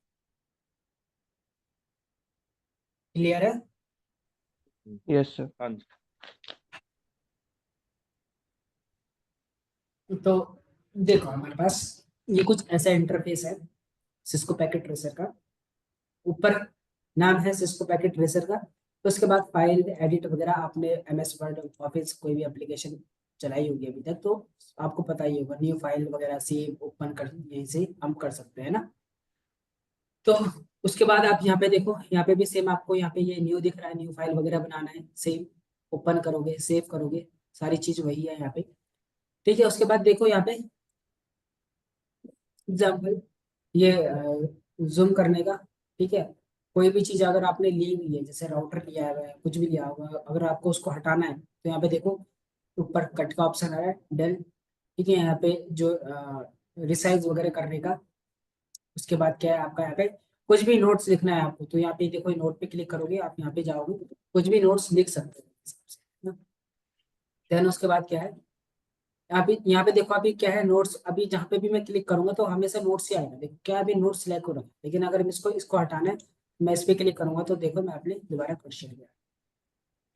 क्लियर है? Yes sir. हाँ जी। तो देखो हमारे पास ये कुछ ऐसा इंटरफेस है सिस्को पैकेट ट्रेसर का। ऊपर नाम है सिस्को पैकेट ट्रेसर का, तो उसके बाद फाइल एडिट वगैरह, आपने एमएस वर्ड ऑफिस कोई भी एप्लीकेशन चलाई होगी अभी तक, तो आपको पता ही होगा न्यू फाइल वगैरह सेव ओपन कर यहीं से हम कर सकते हैं ना। तो उसके बाद आप यहाँ पे देखो, यहाँ पे भी सेम आपको यहाँ पे ये न्यू दिख रहा है, न्यू फाइल वगैरह बनाना है, सेम ओपन करोगे सेव करोगे, सारी चीज वही है यहाँ पे। ठीक है, उसके बाद देखो यहाँ पे एग्जाम्पल ये जूम करने का। ठीक है, कोई भी चीज अगर आपने ली हुई है, जैसे राउटर लिया हुआ है, कुछ भी लिया हुआ है, अगर आपको उसको हटाना है तो यहाँ पे देखो ऊपर कट का ऑप्शन आ रहा है, डन। ठीक है, यहाँ पे जो रिसाइज वगैरह करने का, उसके बाद क्या है आपका यहाँ पे कुछ भी नोट्स लिखना है आपको, तो यहाँ पे देखो नोट पे क्लिक करोगे, आप यहाँ पे जाओगे कुछ भी नोट्स लिख सकते हो। देन उसके बाद क्या है, अभी यहाँ पे देखो अभी क्या है नोट्स, अभी जहाँ पे भी मैं क्लिक करूंगा तो हमेशा नोट्स ही आएगा। देखो क्या अभी नोट्स सिलेक्ट हो रहा है, लेकिन अगर मैं इसको इसको हटाना है, मैं इस पे क्लिक करूंगा तो देखो मैं अपने दोबारा क्वेश्चन गया।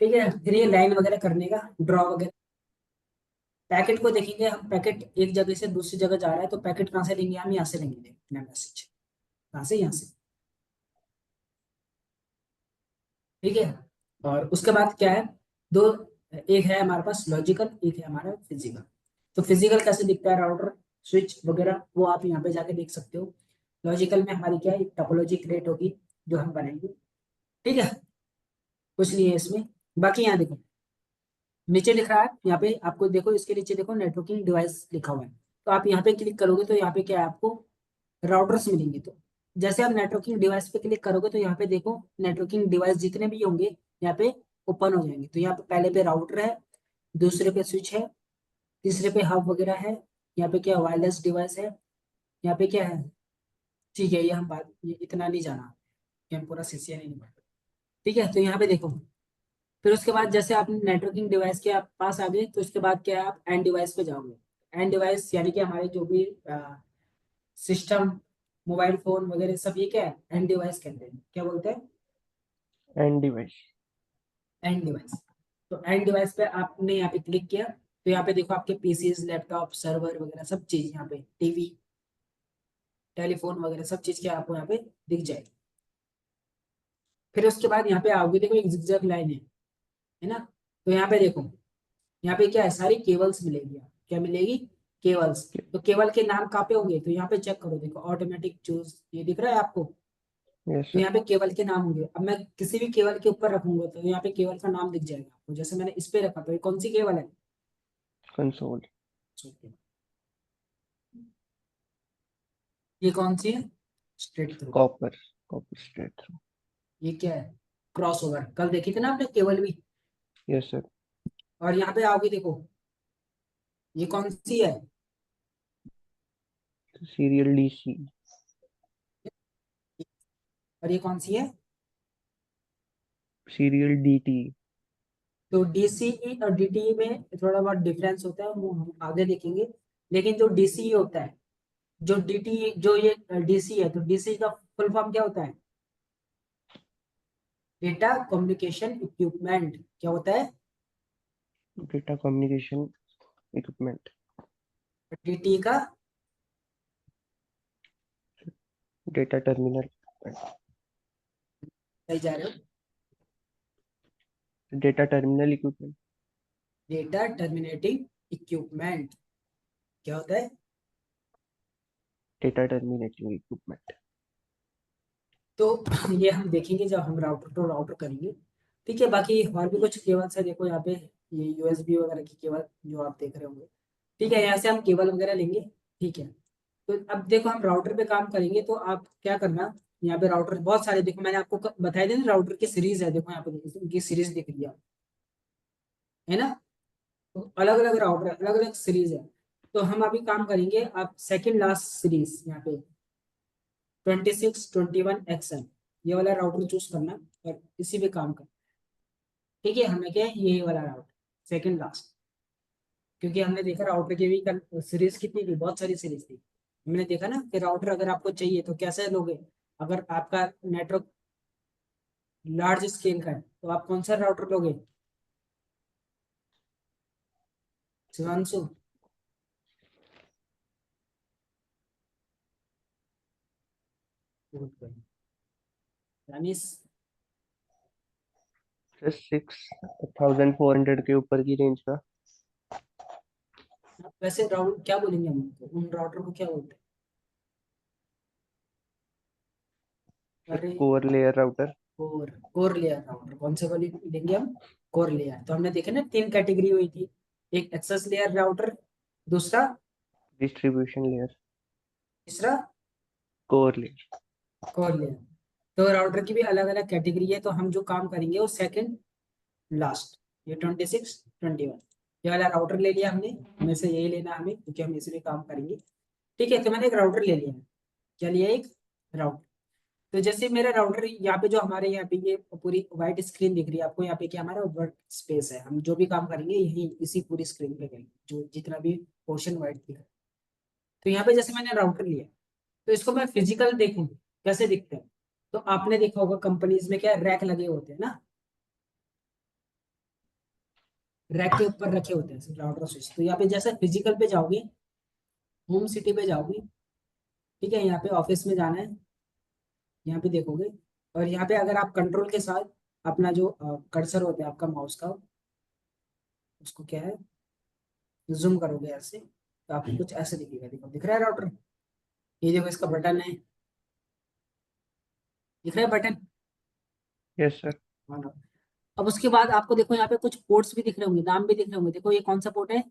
ठीक है, फिर ये लाइन वगैरह करने का, ड्रॉ वगैरह, पैकेट को देखेंगे हम, पैकेट एक जगह से दूसरी जगह जा रहा है तो पैकेट कहाँ से लेंगे, हम यहाँ से लेंगे। देखो मैसेज कहाँ से, यहाँ से। ठीक है, और उसके बाद क्या है, दो, एक है हमारे पास लॉजिकल, एक है हमारा फिजिकल। तो फिजिकल कैसे दिखता है, राउटर स्विच वगैरह, वो आप यहाँ पे जाके देख सकते हो। लॉजिकल में हमारी क्या है, टोपोलॉजी क्रिएट होगी जो हम बनाएंगे। ठीक है, कुछ नहीं है इसमें। बाकी यहाँ देखो नीचे लिख रहा है, यहाँ पे आपको देखो इसके नीचे देखो नेटवर्किंग डिवाइस लिखा हुआ है, तो आप यहाँ पे क्लिक करोगे तो यहाँ पे क्या है आपको राउटर्स मिलेंगे। तो जैसे आप नेटवर्किंग डिवाइस पे क्लिक करोगे तो यहाँ पे देखो नेटवर्किंग डिवाइस जितने भी होंगे यहाँ पे ओपन हो जाएंगे। तो यहाँ पे पहले पे राउटर है, दूसरे पे स्विच है, तीसरे पे हब वगैरह है, यहाँ पे क्या वायरलेस डिवाइस है, यहाँ पे क्या है। ठीक है, ये हम बात ये इतना नहीं जाना, ये हम पूरा सीसीएन नहीं पढ़ा। ठीक है, तो यहाँ पे देखो फिर उसके बाद जैसे आप नेटवर्किंग डिवाइस के आप पास आ गए तो उसके बाद क्या है, आप एंड डिवाइस पे जाओगे। एंड डिवाइस यानी कि हमारे जो भी सिस्टम, मोबाइल फोन वगैरह सब ये क्या है, एंड डिवाइस कहते हैं। क्या बोलते हैं, एंड डिवाइस। And device. तो एंड डिवाइस पे आपने यहाँ पे क्लिक किया तो यहाँ पे देखो आपके पीसीज लैपटॉप सर्वर वगैरह सब चीज, यहाँ पे टीवी टेलीफोन वगैरह सब चीज क्या आपको यहाँ पे दिख जाएगी। फिर उसके बाद यहाँ पे आओगे, देखो एक जिगजैग लाइन है ना। तो यहाँ पे देखो, यहाँ पे क्या है, सारी केबल्स मिलेगी। क्या मिलेगी, केबल्स। तो केबल के नाम कहाँ पे होंगे, तो यहाँ पे चेक करो, देखो ऑटोमेटिक चूज, ये दिख रहा है आपको। यस तो सर। यहाँ पे केबल के नाम होंगे। अब मैं किसी भी केबल के ऊपर रखूंगा तो यहाँ पे केबल का नाम दिख जाएगा आपको। जैसे मैंने इस पे रखा तो ये कौन सी केबल है, कंसोल। ये कौन सी है, straight through. Copper. Copper straight through. ये क्या है, क्रॉस ओवर, कल देखी थी ना आपने केबल भी। Yes sir. और यहाँ पे आओगे देखो ये कौन सी है, सीरियल डीसी। और ये कौन सी है। Serial DT. तो डीसीई और डीटीई में थोड़ा बहुत डिफरेंस होता है, वो हम आगे देखेंगे। लेकिन जो डीसीई होता है, जो डीटी जो ये डीसी है, तो डीसी का फुल फॉर्म क्या होता है, डेटा कम्युनिकेशन इक्विपमेंट। क्या होता है, डेटा कम्युनिकेशन इक्विपमेंट। डीटी का डेटा टर्मिनल। सही जा रहे हो? Data terminal equipment. Data terminating equipment क्या होता है? Data terminating equipment. तो ये हम देखेंगे जब हम राउटर टू राउटर करेंगे। ठीक है, बाकी और भी कुछ केबल्स है, देखो यहाँ पे ये यूएसबी वगैरह की केबल जो आप देख रहे होंगे। ठीक है, यहाँ से हम केबल वगैरह लेंगे। ठीक है, तो अब देखो हम राउटर पे काम करेंगे, तो आप क्या करना, यहाँ पे राउटर बहुत सारे, देखो मैंने आपको बताया था ना, राउटर की सीरीज है, देखो यहाँ पे देखो, उनकी सीरीज दिख रही है ना? तो अलग अलग राउटर, अलग अलग सीरीज है। तो हम अभी काम करेंगे, आप सेकंड लास्ट सीरीज यहाँ पे 2621XN, ये वाला राउटर चूज करना और इसी पे काम करना। ठीक है, हमें क्या है, ये वाला राउटर सेकंड लास्ट, क्योंकि हमने देखा राउटर की भी सीरीज कितनी थी, बहुत सारी सीरीज थी। हमने देखा ना कि राउटर अगर आपको चाहिए तो कैसे लोगे, अगर आपका नेटवर्क लार्ज स्केल का है तो आप कौन सा राउटर लोगे शिवांशु? यानीस? सर 6400 के ऊपर की रेंज का। वैसे राउटर क्या बोलेंगे हम उनको? उन राउटर को क्या बोलते हैं? सर अरे core layer router. Core, core layer router कौन से वाली लेंगे हम? Core layer. तो हमने देखा ना, तीन कैटेगरी हुई थी, एक एक्सेस लेयर राउटर, दूसरा, डिस्ट्रीब्यूशन लेयर। तीसरा कोर लेयर। Core layer. तो राउटर की भी अलग अलग कैटेगरी है, तो हम जो काम करेंगे वो सेकंड लास्ट, ये 2621 ये वाला राउटर ले लिया हमने, हमें से यही लेना है हमें, क्योंकि हम इसी में काम करेंगे। ठीक है, तो मैंने एक राउटर ले लिया है। क्या लिया? एक राउटर। तो जैसे मेरा राउटर यहाँ पे, जो हमारे यहाँ पे ये पूरी व्हाइट स्क्रीन दिख रही है आपको, यहाँ पे क्या हमारा वर्क स्पेस है, हम जो भी काम करेंगे यही इसी पूरी स्क्रीन पे करेंगे, जो जितना भी पोर्शन व्हाइट दिख रहा है। तो यहाँ पे जैसे मैंने राउटर लिया, तो इसको मैं फिजिकल देखूँ कैसे दिखते हैं, तो आपने देखा होगा कंपनीज में क्या रैक लगे होते हैं ना, रैक के ऊपर रखे होते हैं राउटर स्विच। तो यहाँ पे जैसे फिजिकल पे जाओगे, होम सिटी पे जाओगे, ठीक है, यहाँ पे ऑफिस में जाना है, यहाँ पे देखोगे, और यहाँ पे अगर आप कंट्रोल के साथ अपना जो कर्सर होता है आपका माउस का, उसको क्या है, जूम करोगे ऐसे, तो आपको कुछ ऐसे दिखेगा। देखो दिख रहा है राउटर, ये देखो इसका बटन है, दिख रहा है button yes sir. On off. अब उसके बाद आपको देखो यहाँ पे कुछ पोर्ट्स भी दिख रहे होंगे, नाम भी दिख रहे होंगे, देखो ये कौन सा पोर्ट है,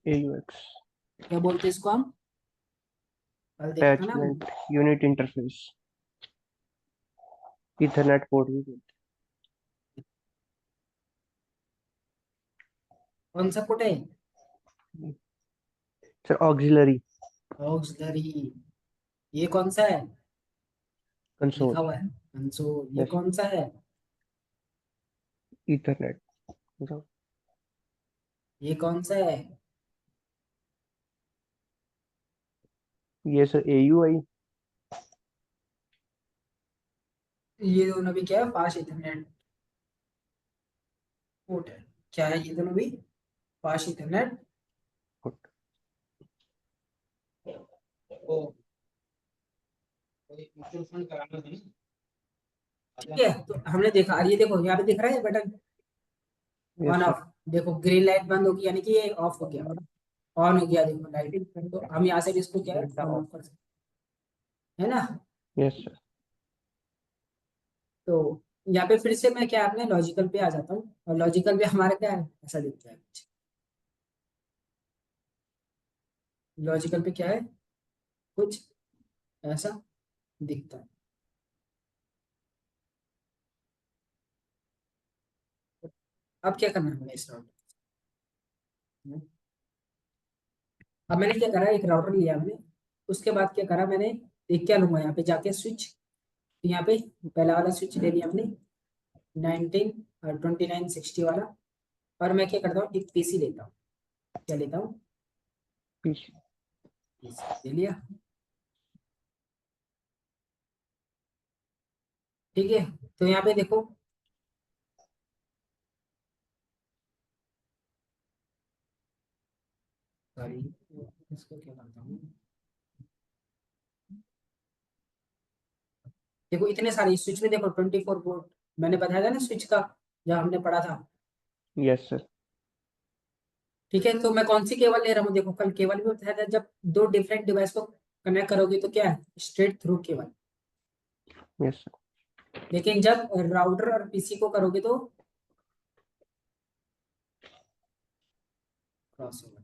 AUX क्या बोलते हैं इसको हम? कल देखा था ना हमने। Attachment unit interface. Ethernet port भी बोलते कौन सा पोर्ट है? हैं। Sir auxiliary auxiliary. ये कौन सा है? कंसोल। लिखा हुआ है कंसोल। ये यस। कौन सा है? इथरनेट। ये कौन सा है? ये सर AUI। ये दोनों भी क्या है, फास्ट इथरनेट पोर्ट है। क्या है ये दोनों भी? Fast Ethernet. पोर्ट। ओ, म्यूचुअल फंड कराना है। ठीक है, तो हमने देखा, और ये देखो यहाँ पे दिख रहा है button yes on sir. Of. देखो ग्रीन लाइट बंद होगी, यानी कि ये ऑफ हो गया, ऑन हो गया, देखो लाइट। तो हम यहाँ से भी इसको क्या है, ऑन ऑफ कर सकते हैं, है ना? Yes sir. तो यहाँ पे फिर से मैं क्या, अपने लॉजिकल पे आ जाता हूँ, और लॉजिकल पे हमारा क्या है, ऐसा दिखता है कुछ। लॉजिकल पे क्या है, कुछ ऐसा दिखता है। अब क्या करना है हमें इस राउटर? अब मैंने क्या करा, एक राउटर लिया मैंने, उसके बाद क्या करा मैंने, एक क्या लूंगा यहाँ पे जाके स्विच, यहाँ पे पहला वाला स्विच ले लिया हमने 29 और 2960 वाला। और मैं क्या करता हूँ, एक पीसी लेता हूँ। क्या लेता हूँ? पीछे। पीसी ले लिया। ठीक है, तो यहाँ पे देखो, सॉरी, इसको क्या करता हूँ, देखो इतने सारे स्विच में देखो 24 वोल्ट, मैंने बताया था ना स्विच का जब हमने पढ़ा था। Yes sir. ठीक है, तो मैं कौन सी केबल ले रहा हूँ, देखो कल केबल भी बताया था, जब दो डिफरेंट डिवाइस को कनेक्ट करोगे तो क्या है, straight through cable. Yes sir. लेकिन जब राउटर और पीसी को करोगे तो क्रॉस ओवर।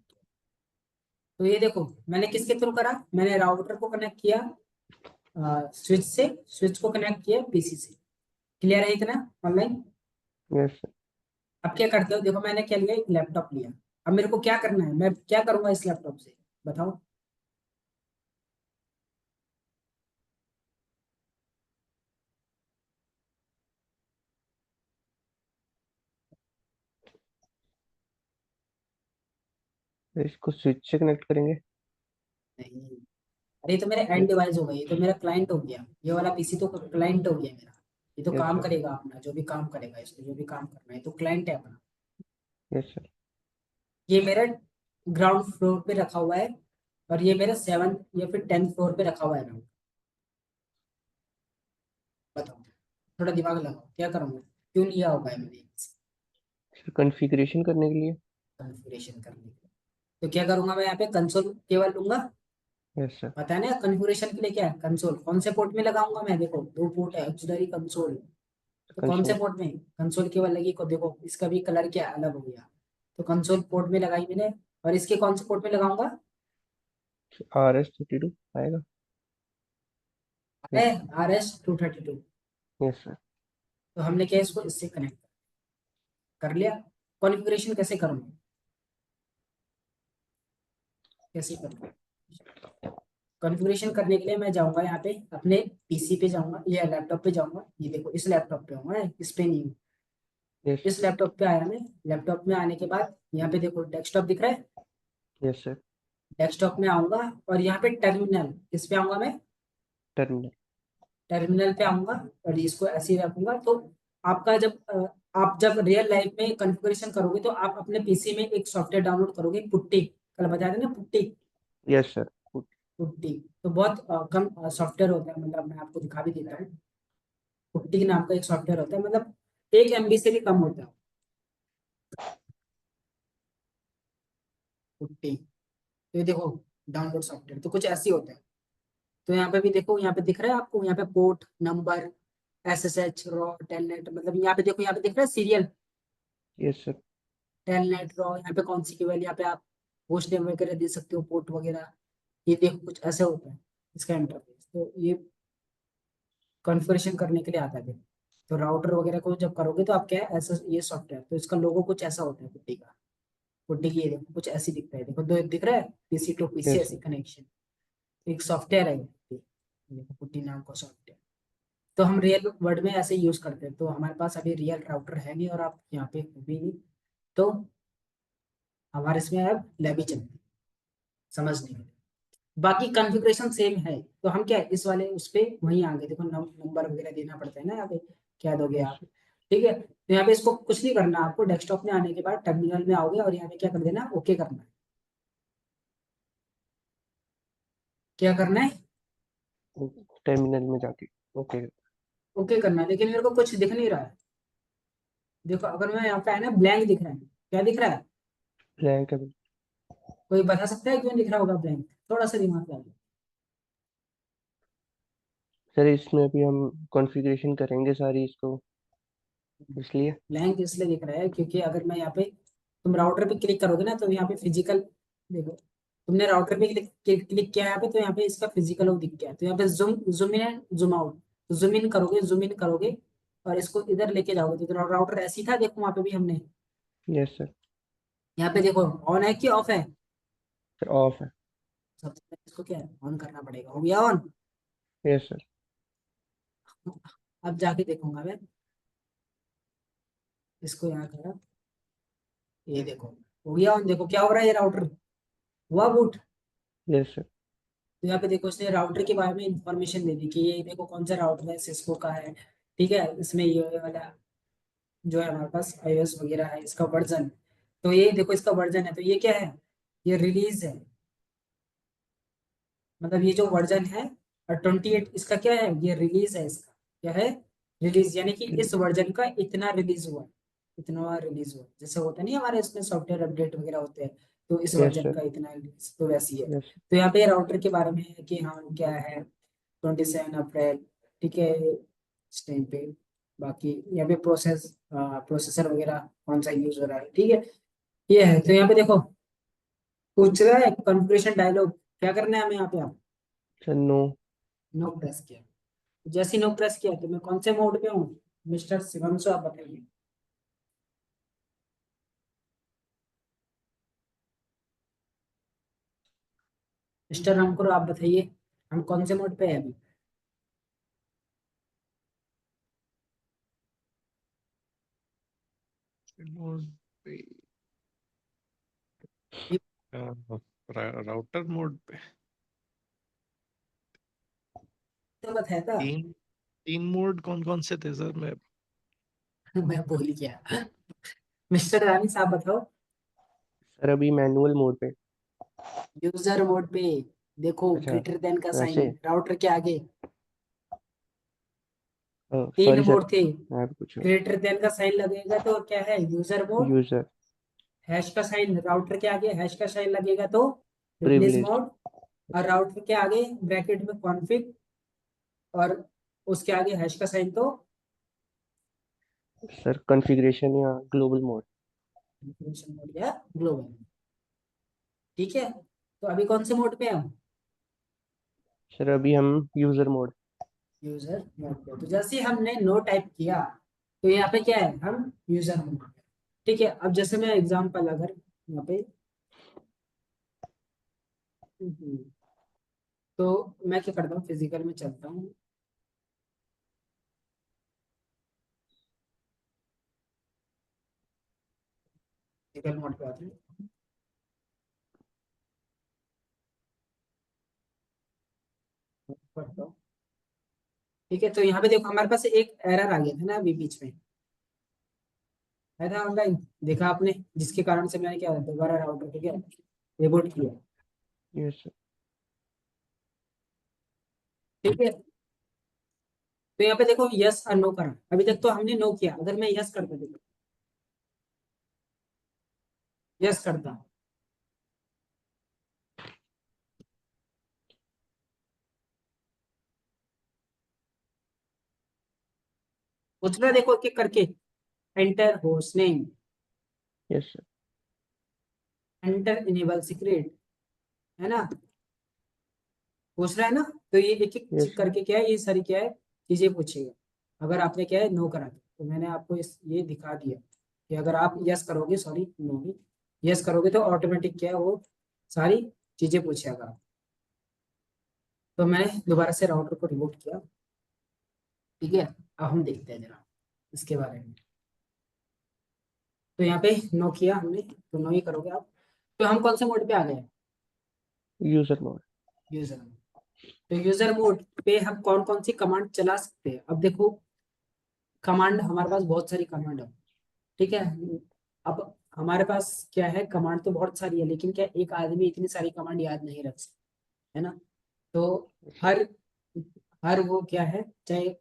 तो ये देखो मैंने किसके थ्रू करा, मैंने राउटर को कनेक्ट किया स्विच से, स्विच को कनेक्ट किया पीसी से। क्लियर है इतना ऑनलाइन। Yes sir. अब क्या करते हो, देखो मैंने क्या लिया, एक लैपटॉप लिया। अब मेरे को क्या करना है, मैं क्या करूंगा इस लैपटॉप से, बताओ। इसको स्विच से कनेक्ट करेंगे। नहीं, अरे ये तो मेरा एंड डिवाइस हो गया, ये तो मेरा क्लाइंट हो गया, ये वाला पीसी तो क्लाइंट हो गया मेरा। ये तो यस काम सर। करेगा अपना, जो भी काम करेगा, इसको जो भी काम करना है तो क्लाइंट है अपना। Yes sir. ये मेरा ग्राउंड फ्लोर पे रखा हुआ है, और ये मेरा 7 या फिर 10th फ्लोर पे रखा हुआ है राउटर। बताओ, थोड़ा दिमाग लगाओ, क्या करूंगा, क्यों लिया होगा है मैंने सर कॉन्फ़िगरेशन करने के लिए। कॉन्फ़िगरेशन करने के लिए। तो क्या करूंगा मैं यहाँ पे कंसोल केवल लूंगा। Yes sir. पता है ना कॉन्फ़िगरेशन के लिए क्या है, कंसोल कौन से पोर्ट में लगाऊंगा मैं, देखो दो पोर्ट है, ऑक्सिलरी कंसोल। तो कौन से कंसोल। पोर्ट में कंसोल केवल लगी को, देखो इसका भी कलर क्या अलग हो गया। तो कंसोल पोर्ट में लगाई मैंने, और इसके कौन से पोर्ट में लगाऊंगा, RS32 आएगा। है यस। RS-232। Yes sir. तो हमने क्या इसको इससे कनेक्ट कर लिया। कॉन्फ़िगरेशन कैसे करूंगा, कैसे करूंगा, कॉन्फ़िगरेशन करने के लिए मैं जाऊंगा यहाँ पे अपने पीसी पे जाऊंगा या लैपटॉप पे जाऊंगा, ये देखो इस लैपटॉप पे हूँ मैं, इस पे नहीं हूँ। यस। इस लैपटॉप पे आया मैं, लैपटॉप में आने के बाद यहाँ पे देखो डेस्कटॉप दिख रहा है, यस सर। डेस्कटॉप में आऊंगा, और यहाँ पे टर्मिनल, किस पे आऊंगा मैं, टर्मिनल। टर्मिनल पे आऊंगा, और इसको ऐसे ही रखूंगा। तो आपका जब आप जब रियल लाइफ में कॉन्फ़िगरेशन करोगे तो आप अपने पीसी में एक सॉफ्टवेयर डाउनलोड करोगे, पुट्टी, कल बताया था ना पुट्टी। Yes sir. पुट्टी तो बहुत कम सॉफ्टवेयर होता है, मतलब मैं आपको दिखा भी देता हूँ। पुट्टी के नाम का एक सॉफ्टवेयर होता है, मतलब 1 MB से भी कम होता है पुट्टी। तो ये देखो डाउनलोड सॉफ्टवेयर तो कुछ ऐसे ही होता है। तो यहाँ पे भी देखो, यहाँ पे दिख रहा है आपको, यहाँ पे port number, SSH raw telnet, मतलब यहाँ पे देखो, यहाँ पे दिख रहा है serial, yes sir. Telnet raw, यहाँ पे कौन सी केबल, यहाँ पे आप होस्ट नेम वगैरह दे सकते हो, पोर्ट वगैरह। ये देखो कुछ ऐसे होता है इसका इंटरफेस। तो ये कॉन्फ़िगरेशन करने के लिए आता है। तो राउटर वगैरह को जब करोगे तो आप क्या है, ऐसा ये सॉफ्टवेयर, तो इसका लोगो कुछ ऐसा होता है पुट्टी का। पुट्टी की ये देखो कुछ ऐसी दिखता है, देखो दो दिख रहा है, पीसी टू पीसी यस ऐसी सर। कनेक्शन। एक सॉफ्टवेयर है ये, देखो पुट्टी नाम का सॉफ्टवेयर। तो हम रियल वर्ल्ड में ऐसे यूज करते हैं, तो हमारे पास अभी रियल राउटर है नहीं, और आप यहाँ पे हो भी नहीं, तो हमारे इसमें अब लैब ही चलती है समझने के लिए। बाकी कॉन्फ़िगरेशन सेम है, तो हम क्या है इस वाले उस पे वहीं आगे देखो नंबर वगैरह देना पड़ता है ना यहाँ पे, क्या दोगे यस आप। सर। ठीक है, तो यहाँ पे इसको कुछ नहीं करना, आपको डेस्कटॉप में आने के बाद टर्मिनल में आओगे और यहाँ पे क्या कर देना, ओके करना है। क्या करना है, टर्मिनल में जाके ओके। ओके करना है, लेकिन मेरे को कुछ दिख नहीं रहा है। देखो अगर मैं यहाँ पे है ना, ब्लैंक दिख रहा है, क्या दिख रहा है, ब्लैंक है। कोई बता सकता है क्यों दिख रहा होगा ब्लैंक, थोड़ा सा दिमाग लगाओ। सर इसमें अभी हम कॉन्फ़िगरेशन करेंगे सारी इसको, इसलिए। ब्लैंक इसलिए दिख रहा है क्योंकि अगर मैं यहाँ पे, तुम राउटर पे क्लिक करोगे ना तो यहाँ पे फिजिकल, देखो तुमने राउटर पे क्लिक किया यहाँ पे, तो यहाँ पे इसका फिजिकल वो दिख गया। तो यहाँ पे zoom zoom in and zoom out, zoom in करोगे, जूम इन करोगे और इसको इधर लेके जाओगे, तो राउटर ऐसी था, देखो वहाँ पे भी हमने, यस सर। यहाँ पे देखो ऑन है कि ऑफ है, सर ऑफ है। सबसे पहले इसको क्या है ऑन करना पड़ेगा, हो गया ऑन। Yes sir. अब जाके देखूंगा मैं, इसको यहाँ करा, ये देखो हो गया ऑन, देखो क्या हो रहा है, ये राउटर हुआ बूट। Yes sir. तो यहाँ पे देखो इसने राउटर के बारे में इंफॉर्मेशन दे दी कि ये देखो कौन सा राउटर है, सिस्को का है। ठीक है, इसमें ये वाला जो है हमारे पास iOS वगैरह है, इसका वर्जन, तो ये देखो इसका वर्जन है, तो ये क्या है, ये रिलीज है, मतलब ये जो वर्जन है, और 28 इसका क्या है, ये रिलीज है इसका। क्या है, रिलीज, यानी कि इस वर्जन का इतना रिलीज हुआ, इतना रिलीज हुआ, जैसे होता नहीं हमारे इसमें सॉफ्टवेयर अपडेट वगैरह होते हैं, तो इस यस वर्जन सर। का इतना रिलीज, तो वैसी है। यस। तो यहाँ पे राउटर के बारे में है कि हाँ क्या है, 27 अप्रैल, ठीक है इस टाइम पे। बाकी यहाँ पे प्रोसेसर वगैरह कौन सा यूज हो रहा है, ठीक है, ये है। तो यहाँ पे देखो पूछ रहा है कॉन्फ़िगरेशन डायलॉग, क्या करना है हमें यहाँ पे, आप सर नो। नो प्रेस किया, जैसे नो प्रेस किया तो मैं कौन से मोड पे हूँ, मिस्टर शिवंशु आप बताइए। मिस्टर रामकुर आप बताइए, हम कौन से मोड पे है अभी। Mode पे राउटर मोड पे तो बताया था। तीन तीन मोड कौन कौन से थे सर? मैं मैं भूल गया। मिस्टर रानी साहब बताओ। सर अभी मैनुअल मोड पे। यूजर मोड पे, देखो अच्छा ग्रेटर देन का साइन वैसे। राउटर के आगे, तीन सॉरी सर, मोड थे, मैं भी कुछ ग्रेटर देन का साइन लगेगा तो क्या है यूजर मोड, यूजर हैश का साइन राउटर के आगे हैश का साइन लगेगा तो रिलीज प्रिविलेज। मोड, और राउटर के आगे ब्रैकेट में कॉन्फ़िग, और उसके आगे हैश का साइन तो सर कॉन्फ़िगरेशन या ग्लोबल मोड। कॉन्फ़िगरेशन मोड या ग्लोबल, ठीक है। तो अभी कौन से मोड पे है हम, सर अभी हम यूजर मोड। यूजर मोड पे। तो जैसे ही हमने नो टाइप किया तो यहाँ पे क्या है, हम यूजर मोड पे, ठीक है। अब जैसे मैं एग्जांपल अगर यहाँ पे तो मैं क्या करता हूँ, फिजिकल में चलता हूँ, फिजिकल मोड पे आते हैं, पढ़ता हूँ, ठीक है। तो यहाँ पे देखो हमारे पास एक एरर आ गया था ना अभी बीच में, है था ऑनलाइन, देखा आपने, जिसके कारण से मैंने क्या दोबारा राउटर को क्या रिबूट किया, यस सर। ठीक है। तो यहाँ पे देखो यस और नो करा, अभी तक तो हमने नो किया, अगर मैं यस करता देखो, यस करता, पूछ रहा देखो कि करके, enter host name, yes sir. Enter enable secret, है ना, पूछ रहा है ना। तो ये एक एक यस चीज सर। करके क्या है, ये सारी क्या है चीजें पूछेगा। अगर आपने क्या है नो करा तो मैंने आपको ये दिखा दिया कि अगर आप यस करोगे, सॉरी नो नहीं, यस करोगे तो ऑटोमेटिक क्या है वो सारी चीजें पूछेगा। तो मैंने दोबारा से राउटर को रिबूट किया, ठीक है। अब हम देखते हैं जरा इसके बारे में। तो यहाँ पे नो किया हमने, तो नो ही करोगे आप। तो हम कौन से मोड पे आ गए, यूजर मोड। यूजर। तो यूजर मोड पे हम कौन कौन सी कमांड चला सकते हैं, अब देखो कमांड हमारे पास बहुत सारी कमांड है, ठीक है। अब हमारे पास क्या है, कमांड तो बहुत सारी है, लेकिन क्या एक आदमी इतनी सारी कमांड याद नहीं रख सकता, है ना। तो हर हर वो क्या है, चाहे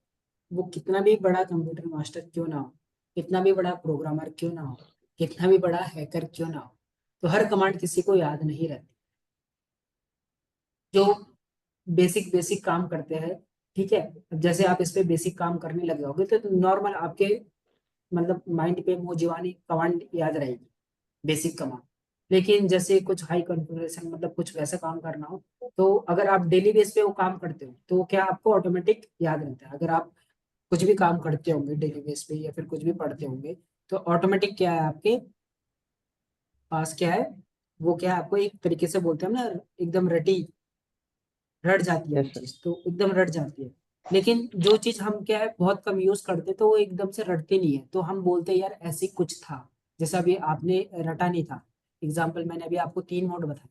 वो कितना भी बड़ा कंप्यूटर मास्टर क्यों ना हो, कितना भी बड़ा प्रोग्रामर क्यों ना हो, कितना भी बड़ा हैकर क्यों ना हो, तो हर कमांड किसी को याद नहीं रहती, जो बेसिक बेसिक काम करते हैं, ठीक है। अब जैसे आप इस पे बेसिक काम करने लग जाओगे तो नॉर्मल आपके मतलब माइंड पे मुंह जीवानी कमांड याद रहेगी, बेसिक कमांड। लेकिन जैसे कुछ हाई कॉन्फ़िगरेशन मतलब कुछ वैसा काम करना हो, तो अगर आप डेली बेस पे वो काम करते हो तो क्या आपको ऑटोमेटिक याद रहता है। अगर आप कुछ भी काम करते होंगे डेली बेस पे या फिर कुछ भी पढ़ते होंगे, तो ऑटोमेटिक क्या है आपके पास क्या है, वो क्या है आपको एक तरीके से बोलते हैं ना, एकदम रटी रट जाती है वो यस सर। चीज, तो एकदम रट जाती है। लेकिन जो चीज हम क्या है बहुत कम यूज करते तो वो एकदम से रटती नहीं है, तो हम बोलते हैं यार ऐसी कुछ था, जैसा अभी आपने रटा नहीं था। एग्जाम्पल मैंने अभी आपको 3 मोड बताया,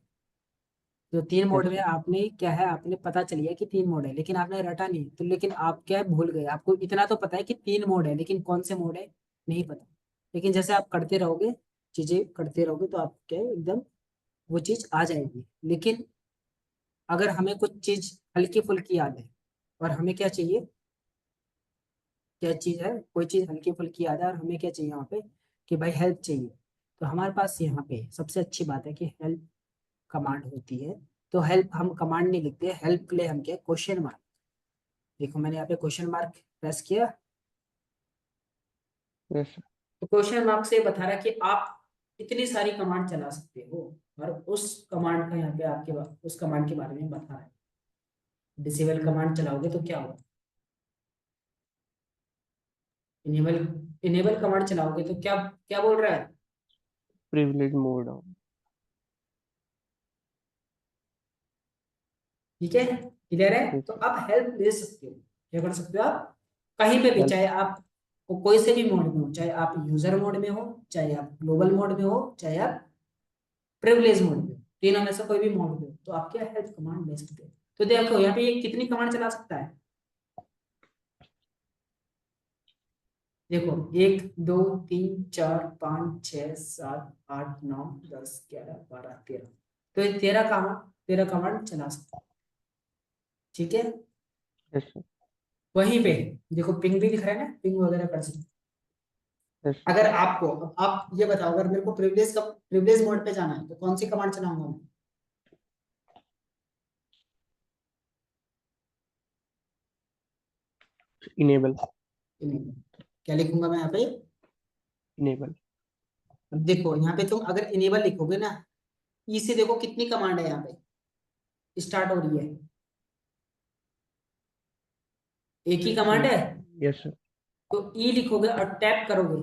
जो 3 मोड यस में सर। आपने क्या है, आपने पता चल गया कि 3 मोड है, लेकिन आपने रटा नहीं, तो लेकिन आप क्या है भूल गए, आपको इतना तो पता है कि 3 मोड है, लेकिन कौन से मोड है नहीं पता। लेकिन जैसे आप करते रहोगे, चीजें करते रहोगे, तो आप क्या है एकदम वो चीज आ जाएगी। लेकिन अगर हमें कुछ चीज हल्की फुल्की याद है और हमें क्या चाहिए, क्या चीज़ है, कोई चीज़ हल्की फुल्की आ जाए और हमें क्या चाहिए यहाँ पे कि भाई हेल्प चाहिए, तो हमारे पास यहाँ पे सबसे अच्छी बात है कि हेल्प कमांड होती है। तो हेल्प हम कमांड नहीं लिखते, हेल्प के लिए हम क्या क्वेश्चन मार्क, देखो मैंने यहाँ पे क्वेश्चन मार्क प्रेस किया, यस सर। तो क्वेश्चन मार्क से बता रहा है कि आप इतनी सारी कमांड चला सकते हो, और उस कमांड का यहाँ पे आपके उस कमांड के बारे में बता रहा है। डिसेबल कमांड चलाओगे तो क्या होगा, इनेबल इनेबल कमांड चलाओगे तो क्या क्या बोल रहा है, प्रिविलेज मोड ऑन। ठीक है, क्लियर है। Yes, तो अब हेल्प ले सकते हो, क्या कर सकते हो आप कहीं पे भी, Help. चाहे आप कोई से भी मोड में हो, चाहे आप यूजर मोड में हो, चाहे आप ग्लोबल मोड में हो, चाहे आप प्रिविलेज मोड में हो, तीनों में से कोई भी मोड में हो, तो आप क्या हेल्प कमांड ले सकते हो। तो देखो यहाँ पे ये कितनी कमांड चला सकता है, देखो 1 2 3 4 5 6 7 8 9 10 11 12 13, तो ये 13 कमांड चला सकते हैं, ठीक है। Yes, sir. वहीं पे देखो पिंग भी दिख रहा है ना, पिंग वगैरह कर सकते हैं। Yes, sir. अगर आपको, आप ये बताओ, अगर मेरे को प्रिविलेज मोड पे जाना है तो कौन सी कमांड चलाऊंगा मैं, Enable. क्या लिखूंगा मैं यहाँ पे, Enable. अब देखो यहाँ पे तुम अगर इनेबल लिखोगे ना, ई से देखो कितनी कमांड है यहाँ पे स्टार्ट हो रही है, एक ही कमांड है। Yes, sir. तो ई लिखोगे और टैप करोगे,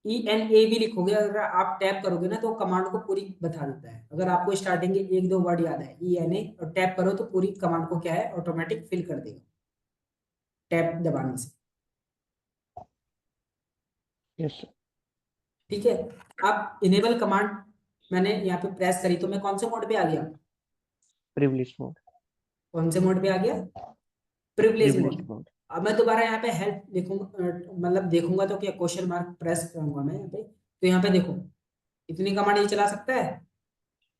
ई एन ए भी लिखोगे, अगर आप टैप करोगे ना तो कमांड को पूरी बता देता है। अगर आपको स्टार्टिंग के 1 2 वर्ड याद है ई एन ए और टैप करो तो पूरी कमांड को क्या है ऑटोमेटिक फिल कर देगा टैप दबाने से, Yes, sir. ठीक है। अब इनेबल कमांड मैंने यहाँ पे प्रेस करी तो मैं कौन से मोड पे आ गया, Privilege mode. कौन से मोड पे आ गया, प्रिविलेज Privilege मोड। mode. अब मैं दोबारा यहाँ पे हेल्प लिखूंगा, मतलब देखूंगा तो क्या क्वेश्चन मार्क प्रेस करूंगा मैं यहाँ पे, तो यहाँ पे देखो इतनी कमांड ये चला सकता है,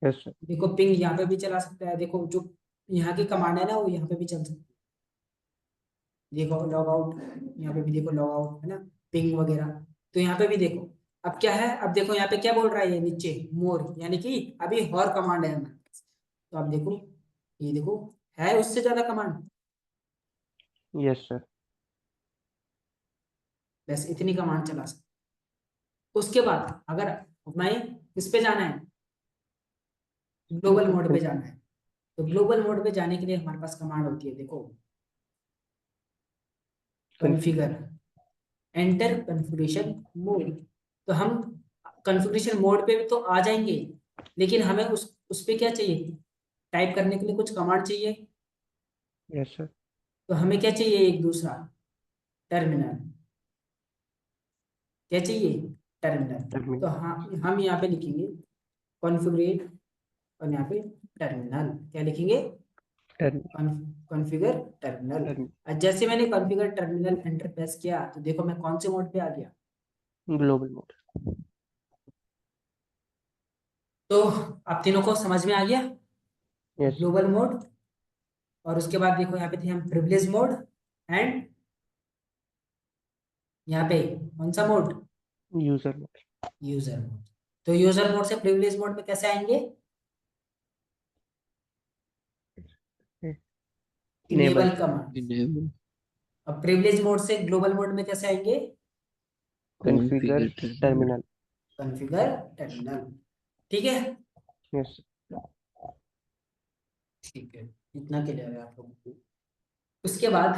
Yes, sir. देखो पिंग यहाँ पे भी चला सकता है, देखो जो यहाँ की कमांड है ना वो यहाँ पे भी चल सकती है, देखो लॉग आउट, यहाँ पे भी देखो लॉग आउट है ना, पिंग वगैरह, तो यहाँ पे भी देखो। अब क्या है, अब देखो यहाँ पे क्या बोल रहा है ये नीचे मोर, यानी कि अभी और कमांड है हमारे पास, तो आप देखो ये देखो है उससे ज्यादा कमांड, Yes, sir. बस इतनी कमांड चला सकते। उसके बाद अगर हमें किस पे जाना है, ग्लोबल मोड पे जाना है, तो ग्लोबल मोड पे जाने के लिए हमारे पास कमांड होती है, देखो कॉन्फ़िगर, एंटर कॉन्फ़िगरेशन मोड। तो हम कॉन्फ़िगरेशन मोड पे तो आ जाएंगे, लेकिन हमें उस पे क्या चाहिए, टाइप करने के लिए कुछ कमांड चाहिए, Yes, sir. तो हमें क्या चाहिए, एक दूसरा टर्मिनल, क्या चाहिए, टर्मिनल। Terminal. तो हाँ हम यहाँ पे लिखेंगे कॉन्फ़िगरेट और यहाँ पे टर्मिनल, क्या लिखेंगे, Terminal. Configure terminal. Terminal. और जैसे मैंने कॉन्फ़िगर टर्मिनल एंटर प्रेस किया तो देखो मैं कौन से मोड पे आ गया, Global mode. तो आप तीनों को समझ में आ गया, Yes, sir. ग्लोबल मोड, और उसके बाद देखो यहाँ पे थे हम प्रिविलेज मोड एंड यहाँ पे कौन सा mode, User mode. User mode. तो यूजर मोड से प्रिविलेज मोड में कैसे आएंगे, Enable. Enable command. इनेबल अब प्रिविलेज मोड से ग्लोबल मोड में कैसे आएंगे, Configure configure terminal. Configure terminal, ठीक है। Yes. ठीक है, इतना क्लियर है आप लोगों को। उसके बाद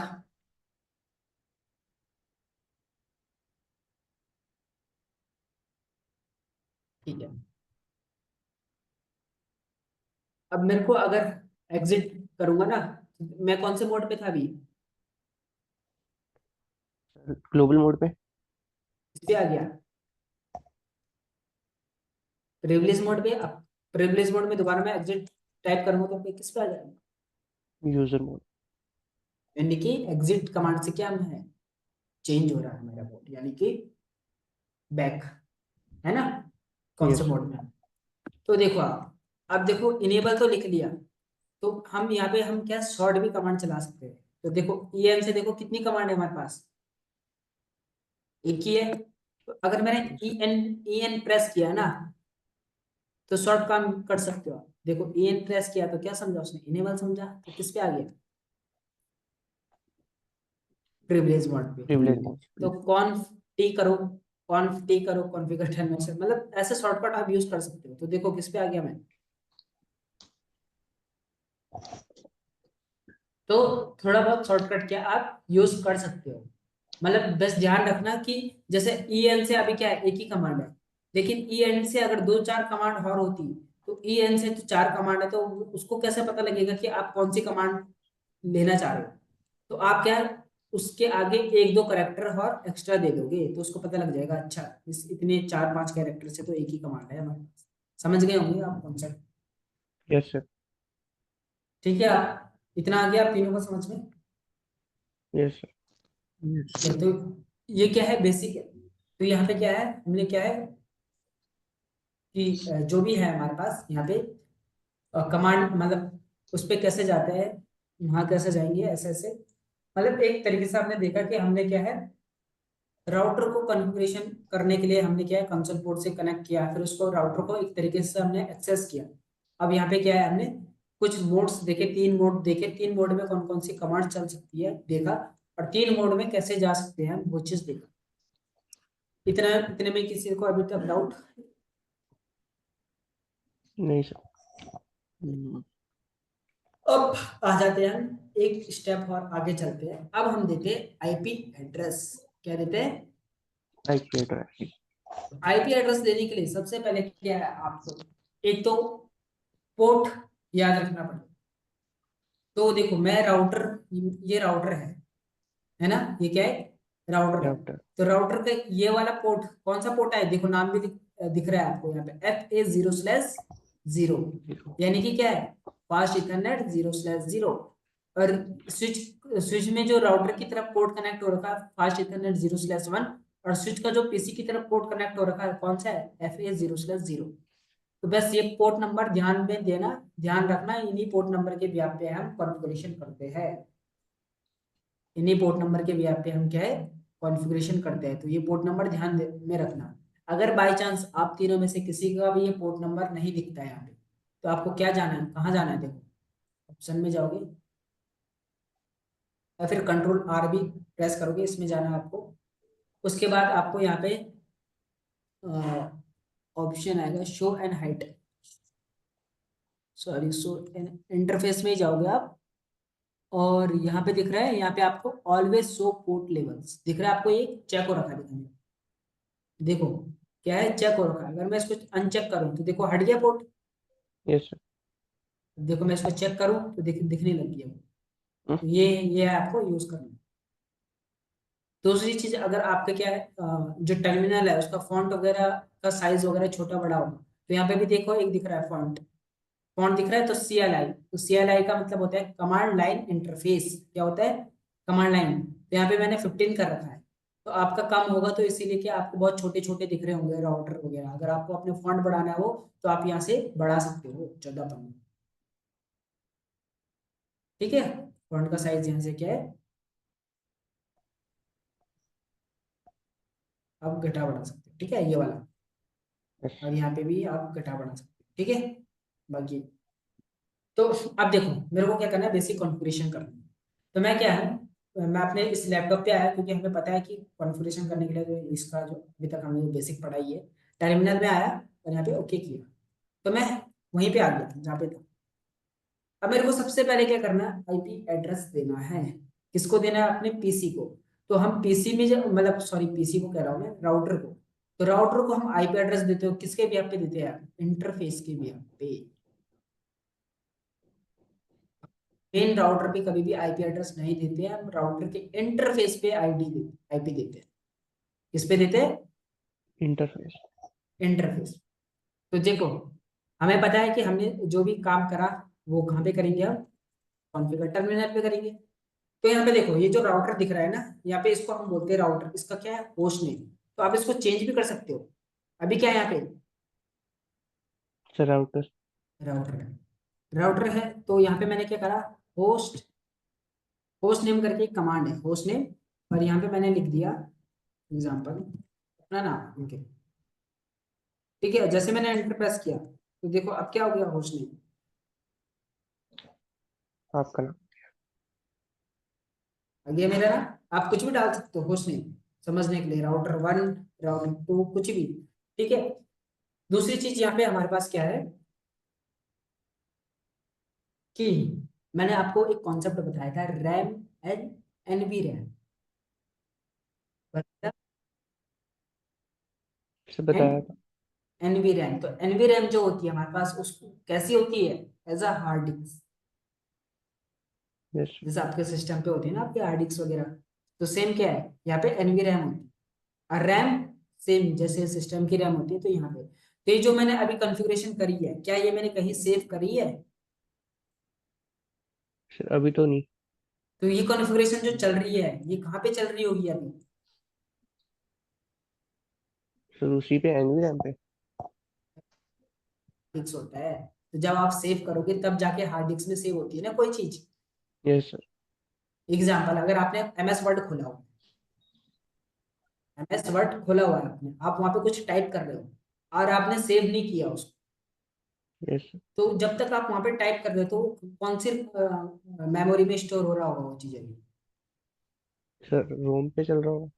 ठीक है, अब मेरे को अगर एग्जिट करूंगा ना, मैं कौन से मोड पे था अभी, Global mode पे. इस पे आ गया प्रिविलेज मोड पे। अब प्रिविलेज मोड में दोबारा मैं एग्जिट टाइप करूंगा तो किस पे आ जाएगा, User mode. यानी कि एग्जिट कमांड से क्या है चेंज हो रहा है मेरा मोड, यानी कि बैक, है ना, कौन से Yes. मोड में। तो देखो आप, अब देखो इनेबल तो लिख लिया, तो हम यहाँ पे हम क्या शॉर्ट भी कमांड चला सकते हैं, तो देखो en से देखो कितनी कमांड है हमारे पास, एक ही है। तो अगर मैंने en प्रेस किया ना तो शॉर्ट काम कर सकते हो आप। देखो en प्रेस किया तो क्या समझा उसने, इनेबल समझा, तो किस पे आ गया, प्रिविलेज मोड पे। Privilege mode. तो कॉन्फ टी करो, कॉन्फ टी करो कॉन्फ़िगर टर्मिनेशन, मतलब ऐसे शॉर्टकट आप यूज कर सकते हो। तो देखो किस पे आ गया मैं, तो थोड़ा बहुत शॉर्टकट क्या आप यूज कर सकते हो। मतलब बस ध्यान रखना कि जैसे ई एन से अभी क्या है, एक ही कमांड है, लेकिन ई एन से अगर 2-4 कमांड और होती, तो ई एन से तो 4 कमांड है, तो उसको कैसे पता लगेगा कि आप कौन सी कमांड लेना चाह रहे हो। तो आप क्या है, उसके आगे 1-2 कैरेक्टर और एक्स्ट्रा दे दोगे तो उसको पता लग जाएगा, अच्छा इस इतने 4-5 कैरेक्टर से तो एक ही कमांड है हमारे पास। समझ गए होंगे आप कॉन्सेप्ट। Yes sir. ठीक है, आप इतना आ गया आप तीनों को समझ में। Yes sir. yes, तो ये क्या है, बेसिक है। तो यहाँ पे क्या है, हमने क्या है कि जो भी है हमारे पास यहाँ पे कमांड, मतलब उस पे कैसे जाते हैं, वहां कैसे जाएंगे, ऐसे ऐसे। मतलब एक तरीके से आपने देखा कि हमने क्या है, राउटर को कॉन्फ़िगरेशन करने के लिए हमने क्या है, कंसोल पोर्ट से कनेक्ट किया, फिर उसको राउटर को एक तरीके से हमने एक्सेस किया। अब यहाँ पे क्या है, हमने कुछ मोड्स देखे, 3 मोड देखे, 3 मोड में कौन कौन सी कमांड चल सकती है देखा, और 3 मोड में कैसे जा सकते हैं वो चीज देखा। इतना, इतने में किसी को अभी तक डाउट? नहीं सर। हम्म, अब आ जाते हैं हम एक स्टेप और आगे चलते हैं। अब हम देते हैं आईपी एड्रेस। क्या देते हैं, आईपी एड्रेस। आईपी एड्रेस देने के लिए सबसे पहले क्या है, आपको एक तो पोर्ट याद रखना पड़ेगा। तो देखो मैं राउटर, ये राउटर है ना, ये क्या है, राउटर है। राउटर। तो राउटर का ये वाला पोर्ट कौन सा पोर्ट है, देखो नाम भी दिख रहा है आपको यहाँ पे, FA0/0, यानी कि क्या है, फास्ट इथरनेट 0/0। और स्विच, स्विच में जो राउटर की तरफ पोर्ट कनेक्ट हो रखा है फास्ट इथरनेट 0/1, और स्विच का जो पीसी की तरफ पोर्ट कनेक्ट हो रखा है कौन सा है, FA0/0। तो बस ये पोर्ट नंबर ध्यान में देना, ध्यान रखना, इन्हीं पोर्ट नंबर के व्याप पे हम कॉन्फ़िगरेशन करते हैं। इन्हीं पोर्ट नंबर के व्याप पे हम क्या है, कॉन्फ़िगरेशन करते हैं। तो ये पोर्ट नंबर ध्यान में रखना। अगर बाय चांस आप तीनों में से किसी का भी ये पोर्ट नंबर नहीं दिखता है यहाँ पे, तो आपको क्या जाना है, कहाँ जाना है, देखो ऑप्शन में जाओगे, या फिर Ctrl+R भी प्रेस करोगे, इसमें जाना है आपको। उसके बाद आपको यहाँ पे ऑप्शन आएगा show and hide, sorry show and interface में ही जाओगे आप, और यहाँ पे दिख रहा है, यहाँ पे आपको ऑलवेज शो पोर्ट लेवल्स दिख रहा है आपको, ये चेक हो रखा है, दिखाने देखो क्या है, चेक हो रखा है। अगर मैं इसको अनचेक करूं तो देखो हट गया पोर्ट, यस सर। देखो मैं इसको चेक करूं तो दिखने लग गया वो। तो ये है आपको यूज करना। दूसरी चीज, अगर आपका क्या है जो टर्मिनल है उसका फॉन्ट वगैरह का साइज वगैरह छोटा बड़ा होगा, तो यहाँ पे भी देखो एक दिख रहा है फॉन्ट, फॉन्ट दिख रहा है, तो CLI, तो CLI का मतलब होता है कमांड लाइन इंटरफेस। क्या होता है, कमांड लाइन। तो यहाँ पे मैंने 15 कर रखा है, तो आपका कम होगा, तो इसीलिए कि आपको बहुत छोटे छोटे दिख रहे होंगे राउटर वगैरह। अगर आपको अपने फॉन्ट बढ़ाना हो तो आप यहाँ से बढ़ा सकते हो 14-15। ठीक है, फॉन्ट का साइज यहाँ से क्या है, आप घटा बढ़ा सकते हो। ठीक है, ये वाला, और यहाँ पे भी आप घटा बढ़ा सकते हो। ठीक है, बाकी तो अब देखो मेरे को क्या करना है, बेसिक कॉन्फ़िगरेशन करना है। तो मैं क्या है, मैं अपने इस लैपटॉप पे आया, क्योंकि हमें पता है कि कॉन्फ़िगरेशन करने के लिए जो इसका जो अभी तक हमने जो बेसिक पढ़ाई है, टर्मिनल में आया और यहाँ पे ओके किया, तो मैं वहीं पे आ गया जहाँ पे था। अब मेरे को सबसे पहले क्या करना है, आईपी एड्रेस देना है। किसको देना है, अपने पीसी को। तो हम पीसी में जब, मतलब सॉरी पीसी को कह रहा हूँ मैं, राउटर को। तो राउटर को हम आईपी एड्रेस देते हो किसके भी पे देते हैं, इंटरफेस के भी पे। मेन राउटर पे कभी भी आईपी एड्रेस नहीं देते हैं हम, राउटर के इंटरफेस पे आईपी देते हैं। किस पे देते हैं, इंटरफेस। इंटरफेस। तो देखो हमें पता है कि हमने जो भी काम करा वो कहाँ पे करेंगे, हम कॉन्फ़िगर टर्मिनल पे करेंगे। तो यहाँ पे देखो ये जो राउटर दिख रहा है ना, यहाँ पे इसको हम बोलते हैं राउटर, इसका क्या है, होस्ट नेम। तो आप इसको चेंज भी कर सकते हो। अभी क्या है यहाँ पे, सर राउटर। राउटर है, राउटर है। तो यहाँ पे मैंने क्या करा, होस्ट होस्ट नेम करके एक कमांड है, होस्ट नेम, और यहाँ पे मैंने लिख दिया एग्जाम्पल अपना नाम, ओके। ठीक है, जैसे मैंने एंटर प्रेस किया तो देखो अब क्या हो गया, होस्ट नेम आपका नाम। आ गया मेरा नाम। आप कुछ भी डाल सकते हो होस्ट नेम समझने के लिए, राउटर 1, राउटर 2, कुछ भी। ठीक है, दूसरी चीज यहाँ पे हमारे पास क्या है कि मैंने आपको एक कॉन्सेप्ट बताया था, रैम एंड एनवी रैम से बताया एंड था। NV RAM. तो एनवी रैम जो होती है हमारे पास, उसको कैसी होती है, as a hard disk, yes जैसे आपके सिस्टम पे होती है ना आपके हार्ड डिस्क वगैरह, तो सेम क्या है यहाँ पे एनवी रैम होती है। और रैम सेम जैसे सिस्टम की रैम होती है, तो यहाँ पे तो ये जो मैंने अभी कॉन्फ़िगरेशन करी है, क्या ये मैंने कहीं सेव करी है? सर, अभी तो नहीं। तो ये कॉन्फ़िगरेशन जो चल रही है ये कहाँ पे चल रही होगी अभी? सर उसी पे एनवीएम पे। फिक्स होता है, तो जब आप सेव करोगे तब जाके हार्ड डिस्क में सेव होती है ना कोई चीज। Yes sir. एग्जाम्पल, अगर आपने एमएस वर्ड खोला हो, एमएस वर्ड खोला हुआ है आपने, आप वहां पे कुछ टाइप कर रहे हो और आपने सेव नहीं किया उसको, यस सर। तो जब तक आप वहां पे टाइप कर रहे हो तो कौन सी मेमोरी में स्टोर हो रहा होगा वो चीज अभी? सर रोम पे चल रहा होगा।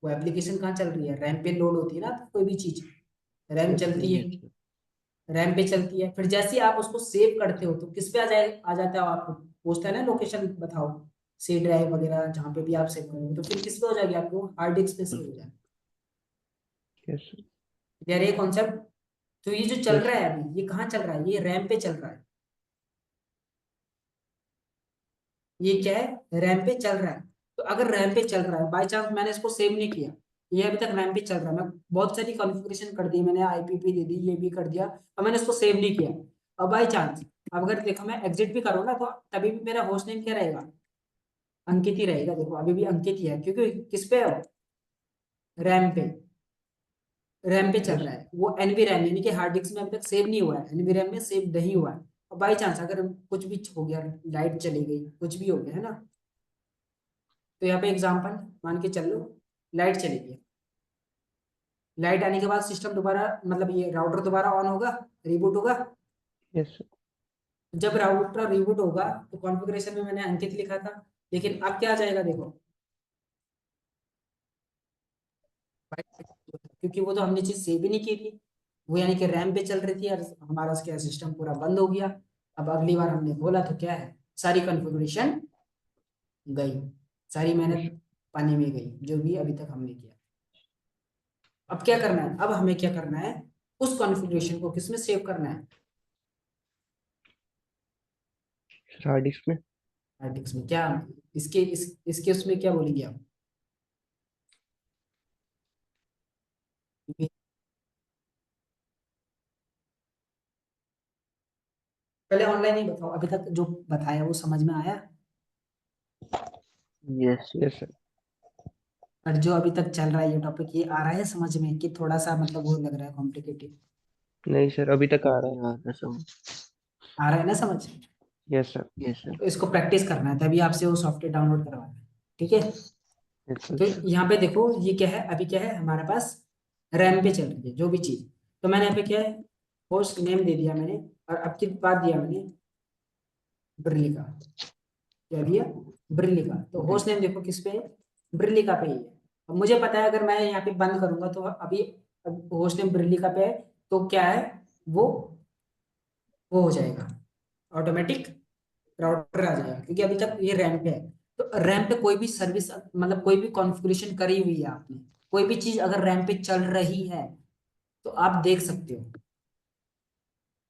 वो एप्लीकेशन कहाँ चल रही है? रैम पे लोड होती है ना कोई भी चीज, रैम यस सर। चलती है, यस रैम पे चलती है। फिर जैसे ही आप उसको सेव करते हो तो किस पे आ जाता है आपको, पूछता है ना लोकेशन बताओ, सी ड्राइव वगैरह जहाँ पे भी आप सेव करोगे, तो फिर किस पे हो जाएगी आपको, हार्ड डिस्क पे सेव हो जाएगी। Yes sir. यार ये कॉन्सेप्ट, तो ये जो चल यस रहा है अभी, ये कहाँ चल रहा है, ये रैम पे चल रहा है। ये क्या है, रैम पे चल रहा है। तो अगर रैम पे चल रहा है, बाई चांस मैंने इसको सेव नहीं किया, ये अभी तक रैम पे चल रहा है, मैं बहुत सारी कॉन्फ़िगरेशन कर दी मैंने, आईपीपी दे दी, ये भी कर दिया, और मैंने इसको सेव नहीं किया। और बाई चांस अब अगर देखो मैं एग्जिट भी करूँ ना, तो तभी भी मेरा होस्ट नेम क्या रहेगा, अंकित ही रहेगा। देखो अभी भी अंकित ही है, क्योंकि किस पे है, रैम पे, रैम पे चल यस रहा है वो एनवी रैम, यानी कि हार्ड डिस्क में अभी तक सेव नहीं हुआ है, एनवी रैम में सेव नहीं हुआ है। और बाई चांस अगर कुछ भी हो गया, लाइट चली गई, कुछ भी हो गया है ना, तो यहाँ पे एग्जांपल मान के चल लो, लाइट चली गई, लाइट आने के बाद सिस्टम दोबारा, मतलब ये राउटर दोबारा ऑन होगा, रिबूट होगा। Yes sir. जब राउटर रिबूट होगा तो कॉन्फ़िगरेशन में मैंने अंकित लिखा था, लेकिन अब क्या आ जाएगा देखो, क्योंकि वो तो हमने चीज सेव ही नहीं की थी, वो यानी कि रैम पे चल रही थी और हमारा क्या सिस्टम पूरा बंद हो गया। अब अगली बार हमने खोला तो क्या है, सारी कॉन्फ़िगरेशन गई, सारी मेहनत पानी में गई जो भी अभी तक हमने किया। अब क्या करना है, अब हमें क्या करना है, उस कॉन्फ़िगरेशन को किसमें सेव करना है, सर हार्ड डिस्क में। हार्ड डिस्क में। क्या इसके उसमें क्या बोलेंगे आप? पहले ऑनलाइन ही बताओ, अभी तक जो बताया वो समझ में आया? Yes yes sir. और जो अभी तक चल रहा है ये टॉपिक, ये आ रहा है समझ में कि थोड़ा सा मतलब वो लग रहा है कॉम्प्लिकेटेड? नहीं सर, अभी तक आ रहा है। यार कसम। आ रहा है ना समझ? Yes sir. Yes sir. तो इसको प्रैक्टिस करना है, तभी आपसे वो सॉफ्टवेयर डाउनलोड करवाना है। ठीक है, यस तो सर। यहाँ पे देखो ये क्या है, अभी क्या है हमारे पास, रैम पे चल रही है जो भी चीज। तो मैंने यहाँ पे क्या है, होस्ट नेम दे दिया मैंने, और अब की बात दिया मैंने ब्रिलिका, क्या दिया, ब्रिलिका। तो होस्ट नेम देखो किस पे है, ब्रिलिका पे ही है। अब मुझे पता है अगर मैं यहाँ पे बंद करूंगा तो अभी होस्ट नेम ब्रिलिका पे है, तो क्या है वो वो हो जाएगा ऑटोमेटिक, राउटर आ जाएगा, क्योंकि अभी तक ये रैम पे है। तो रैम पे कोई भी सर्विस, मतलब कोई भी कॉन्फ़िगरेशन करी हुई है आपने, कोई भी चीज अगर रैम पे चल रही है तो आप देख सकते हो,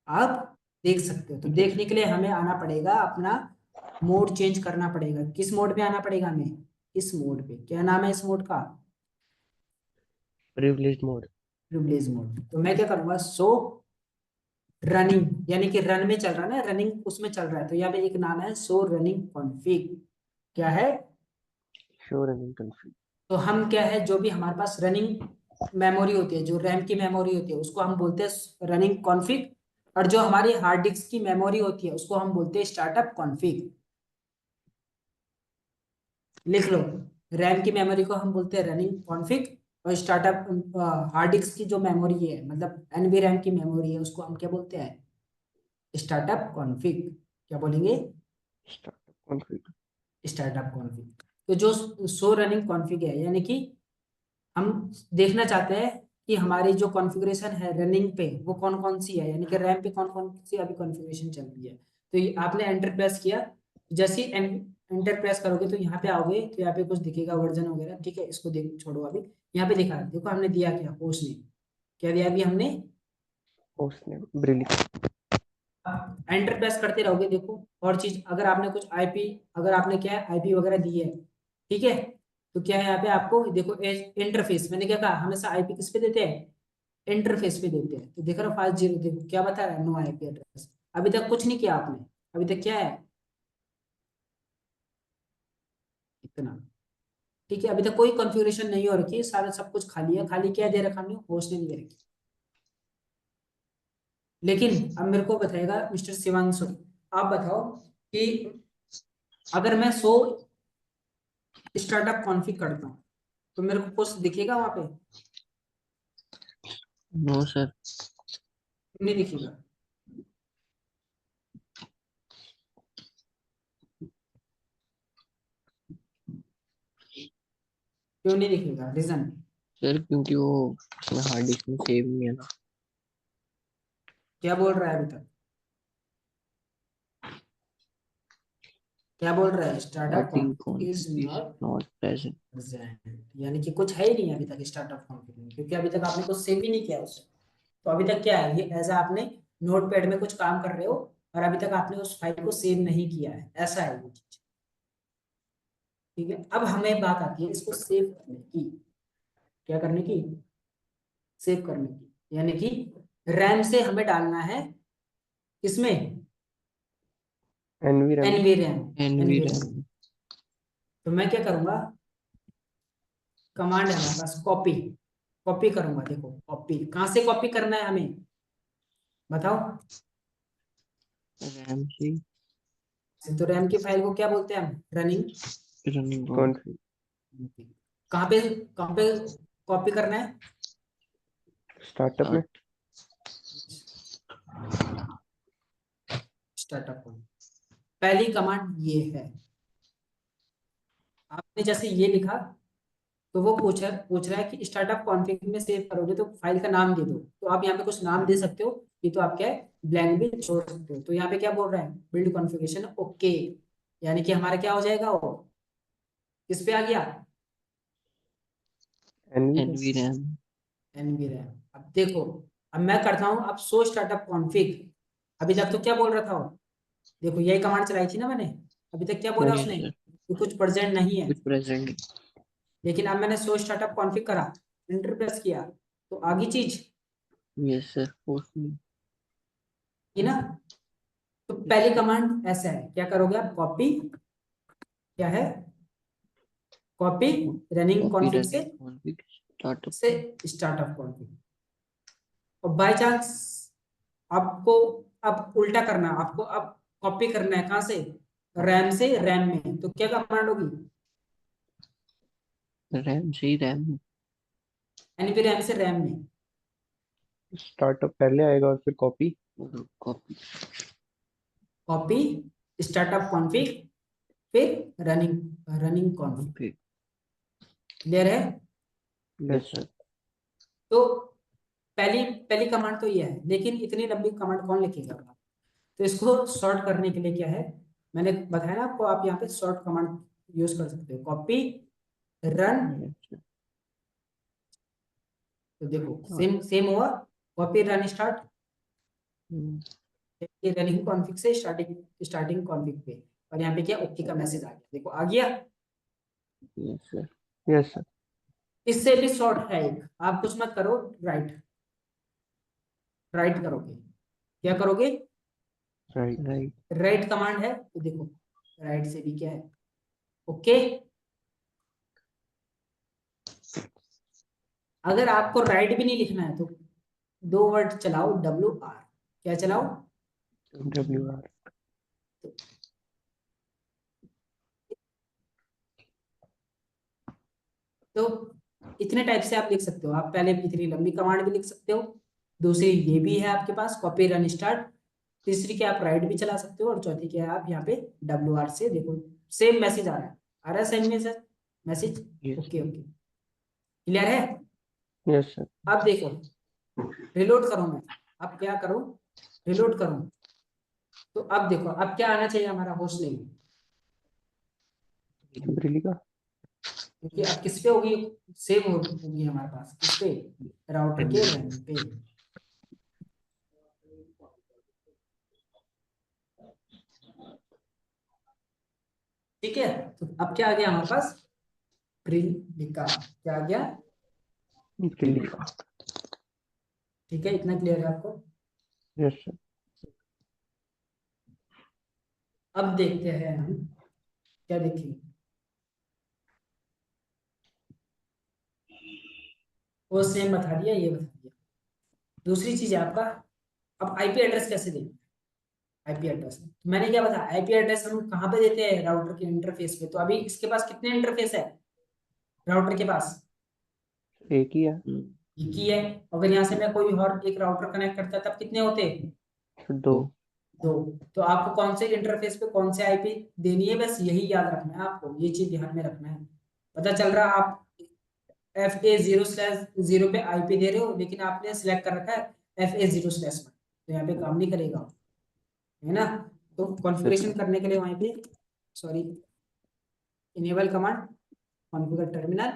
आप देख सकते हो। तो यस देखने के लिए हमें आना पड़ेगा, अपना मोड चेंज करना पड़ेगा। किस मोड पे आना पड़ेगा हमें, इस मोड पे, क्या नाम है इस मोड का, प्रिविलेज्ड मोड। Privilege mode. तो मैं क्या करूंगा, सो रनिंग, यानी कि रन में चल रहा है ना, रनिंग उसमें चल रहा है, तो यहाँ पे एक नाम है सो रनिंग कॉन्फिग, क्या है, श्योर एंड कंफर्म। तो हम क्या है, जो भी हमारे पास रनिंग मेमोरी होती है, जो रैम की मेमोरी होती है उसको हम बोलते हैं रनिंग कॉन्फिग, और जो हमारी हार्ड डिस्क की मेमोरी होती है उसको हम बोलते हैं स्टार्टअप कॉन्फिग। लिख लो, रैम की मेमोरी को हम बोलते हैं रनिंग कॉन्फ़िग, और स्टार्टअप हार्ड डिस्क की जो मेमोरी है, मतलब एनवी रैम की मेमोरी है, उसको हम क्या बोलते हैं, स्टार्टअप कॉन्फ़िग। क्या बोलेंगे, स्टार्टअप कॉन्फ़िग। Startup config. तो जो सो रनिंग कॉन्फ़िग है, यानी कि हम देखना चाहते हैं कि हमारी जो कॉन्फ़िगरेशन है रनिंग पे वो कौन कौन सी है, यानी कि रैम पे कौन कौन सी अभी कॉन्फ़िगरेशन चल रही है। तो ये आपने एंटर प्रेस किया, जैसे ही एंटर प्रेस करोगे तो यहाँ पे आओगे, तो यहाँ पे कुछ दिखेगा वर्जन वगैरह, ठीक है, इसको देख छोड़ो अभी। यहाँ पे दिखा, देखो हमने दिया क्या, होस्ट ने क्या दिया अभी हमने, उसने ब्रिली। एंटर प्रेस करते रहोगे। देखो और चीज, अगर आपने कुछ आईपी, अगर आपने क्या आईपी वगैरह दी है, ठीक है, तो क्या है यहाँ पे आपको देखो इंटरफेस, मैंने क्या कहा, हमेशा आईपी किस पे देते हैं, इंटरफेस पे देते हैं। तो देख रहे हो 50, देखो क्या बता रहा है, नो आईपी एड्रेस। अभी तक कुछ नहीं किया आपने, अभी तक क्या है, इतना, ठीक है, अभी तक कोई कॉन्फ़िगरेशन नहीं हो रखी, सारा सब कुछ खाली है, खाली क्या दे रखा हमने, होस्ट ने नहीं दे रखी। लेकिन अब मेरे को बताएगा मिस्टर शिवांशु, आप बताओ कि अगर मैं 100 स्टार्टअप कॉन्फ़िग करता हूँ तो मेरे को कुछ दिखेगा वहां पे, नो सर। नहीं दिखेगा। क्यों नहीं दिखेगा, रीजन, सर क्योंकि वो उसमें हार्ड डिस्क में सेव नहीं है ना। क्या बोल रहा है अभी तक, क्या बोल रहा है, startup starting config is config is not not present. Present, यानी कि कुछ है ही नहीं अभी तक स्टार्टअप कॉन्फ़िग में, क्योंकि अभी तक आपने कुछ सेव ही नहीं किया उससे। तो अभी तक क्या है, ये एज आपने नोटपैड में कुछ काम कर रहे हो और अभी तक आपने उस फाइल को सेव नहीं किया है, ऐसा है ये चीज, ठीक है। अब हमें बात आती है इसको सेव करने की, क्या करने की, सेव करने की, यानी कि रैम से हमें डालना है किसमें, NV RAM. NV RAM, NV NV RAM. RAM. तो मैं क्या करूंगा, कमांड है हमारे पास कॉपी, कॉपी करूंगा, देखो कॉपी कहाँ से कॉपी करना है हमें, बताओ। रैम से तो रैम की फाइल को क्या बोलते हैं हम, रनिंग। Running config. कहाँ पे, कहाँ पे कॉपी करना है, स्टार्टअप में। स्टार्टअप को। पहली कमांड ये है, आपने जैसे ये लिखा तो वो पूछ रहा है कि स्टार्टअप कॉन्फ़िग में सेव करोगे तो फाइल का नाम दे दो, तो आप यहाँ पे कुछ नाम दे सकते हो, ये तो आप क्या है ब्लैंक भी छोड़ सकते हो। तो यहाँ पे क्या बोल रहा है, बिल्ड कॉन्फ़िगरेशन ओके, यानी कि हमारा क्या हो जाएगा, वो किस पे आ गया, NV RAM. NV RAM. NV RAM. अब देखो, अब मैं करता हूँ अब सो स्टार्टअप कॉन्फ़िग, अभी तक तो क्या बोल रहा था वो, देखो यही कमांड चलाई थी ना मैंने, अभी तक क्या बोला यस उसने, सर। कि कुछ प्रेजेंट नहीं है। कुछ प्रेजेंट। लेकिन अब मैंने सो स्टार्टअप कॉन्फ़िग करा, एंटर प्रेस किया, तो आगे चीज यस सर होस्ट ये ना। तो पहली कमांड ऐसा है, क्या करोगे आप, कॉपी, क्या है, copy running copy config running config startup. से स्टार्टअप कॉन्फ़िग। और बाय चांस आपको अब उल्टा करना है, आपको अब कॉपी करना है कहाँ से, रैम से रैम में, तो क्या कमांड होगी, रैम से ही रैम में। एनवी रैम से रैम में, स्टार्टअप पहले आएगा और फिर copy. Copy. Copy startup config फिर running, running config. Config. Clear है। Yes yes sir. सर। तो पहली पहली कमांड तो ये है, लेकिन इतनी लंबी कमांड कौन लिखेगा। तो इसको शॉर्ट करने के लिए क्या है, मैंने बताया ना आपको, आप यहाँ पे शॉर्ट कमांड यूज कर सकते हो, कॉपी रन। तो देखो सेम सेम हुआ, copy run start, running config से स्टार्टिंग स्टार्टिंग कॉन्फ़िग पे, और यहाँ पे क्या ओके का मैसेज आ गया, देखो आ गया। Yes sir. Yes sir. इससे भी शॉर्ट है एक, आप कुछ मत करो, राइट, राइट करोगे, क्या करोगे, राइट। राइट। राइट कमांड है, तो देखो राइट से भी क्या है, ओके। अगर आपको राइट भी नहीं लिखना है तो दो वर्ड चलाओ, WR, क्या चलाओ, WR। तो इतने टाइप से आप लिख सकते हो। आप पहले इतनी लंबी कमांड भी लिख सकते हो, दूसरी ये भी है आपके पास कॉपी रन स्टार्ट, तीसरी क्या आप राइट भी चला सकते हो, और चौथी क्या है आप यहाँ पे WR से देखो सेम मैसेज आ रहा है same message. Yes. Okay okay, clear है। Yes sir. अब देखो रिलोड करूं मैं, अब क्या करूं, रिलोड करूं, तो अब देखो अब क्या आना चाहिए हमारा होस्ट नेम, ब्रिली का क्योंकि अब किस पे होगी, सेव होगी हमारे पास किस पे, राउटर के रैम पे। ठीक है, तो अब क्या आ गया हमारे पास, प्रिलिका, क्या आ गया। ब्रिली का। ठीक है, इतना क्लियर है आपको। Yes sir. अब देखते हैं हम क्या देखेंगे, वो सेम बता दिया, ये बता दिया। दूसरी चीज है आपका, अब आईपी एड्रेस कैसे देंगे, आईपी एड्रेस मैंने क्या बताया, आईपी एड्रेस हम कहाँ पे देते हैं, राउटर के इंटरफेस पे। तो अभी इसके पास कितने इंटरफेस है, राउटर के पास एक ही है। एक ही है। अगर यहाँ से मैं कोई और एक राउटर कनेक्ट करता तब कितने होते, दो। दो। तो आपको कौन से इंटरफेस पे कौन से आईपी देनी है, बस यही याद रखना है आपको, ये चीज ध्यान में रखना है। पता चल रहा आप FA0/0 पे आईपी दे रहे हो, लेकिन आपने सिलेक्ट कर रखा है FA0/1, तो यहाँ पे काम नहीं करेगा, है ना। तो कॉन्फ़िगरेशन करने के लिए वहीं पे sorry enable command configure terminal,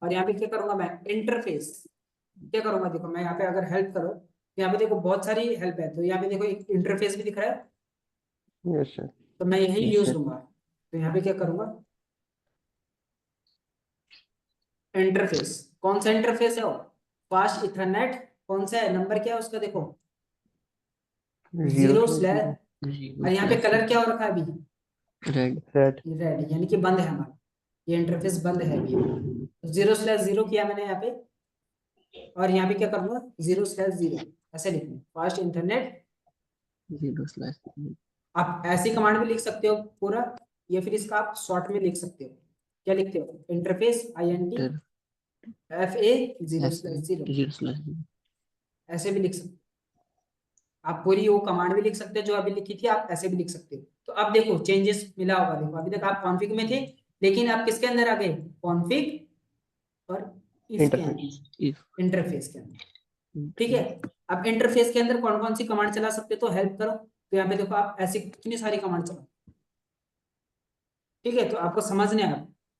और यहाँ पे क्या करूंगा मैं, इंटरफेस क्या करूंगा, देखो मैं यहाँ पे अगर हेल्प करो तो यहाँ पे देखो बहुत सारी हेल्प है, तो यहाँ पे देखो एक इंटरफेस भी दिख रहा है, यस सर। तो मैं यही Yes, यूज sir. लूंगा। तो यहाँ पे क्या करूंगा, इंटरफेस, कौन सा इंटरफेस है वो, फास्ट इथरनेट, कौन सा है, नंबर क्या है उसका देखो, 0/, और यहाँ पे कलर क्या हो रखा है अभी, Red. रेड। रेड, यानी कि बंद है हमारा, ये इंटरफेस बंद है अभी। 0/0 किया मैंने यहाँ पे, और यहाँ पे क्या करूंगा 0/0 ऐसे लिखूंगा, फास्ट इंटरनेट। 0/. आप ऐसी कमांड भी लिख सकते हो पूरा, या फिर इसका आप शॉर्ट में लिख सकते हो, क्या लिखते हो, इंटरफेस INT Enter. FA0/0 0/. ऐसे भी लिख सकते हो। आप पूरी वो कमांड भी लिख सकते हो जो अभी लिखी थी, आप ऐसे भी लिख सकते हो। तो अब देखो चेंजेस मिला होगा, देखो अभी तक आप कॉन्फ़िग में थे, लेकिन आप किसके अंदर आ गए, कॉन्फ़िग और इफ के अंदर, If. इंटरफेस के अंदर। ठीक है, अब इंटरफेस के अंदर कौन कौन सी कमांड चला सकते हो, तो हेल्प करो, तो यहाँ पे देखो आप ऐसी कितनी सारी कमांड चलाओ। ठीक है, तो आपको समझने आ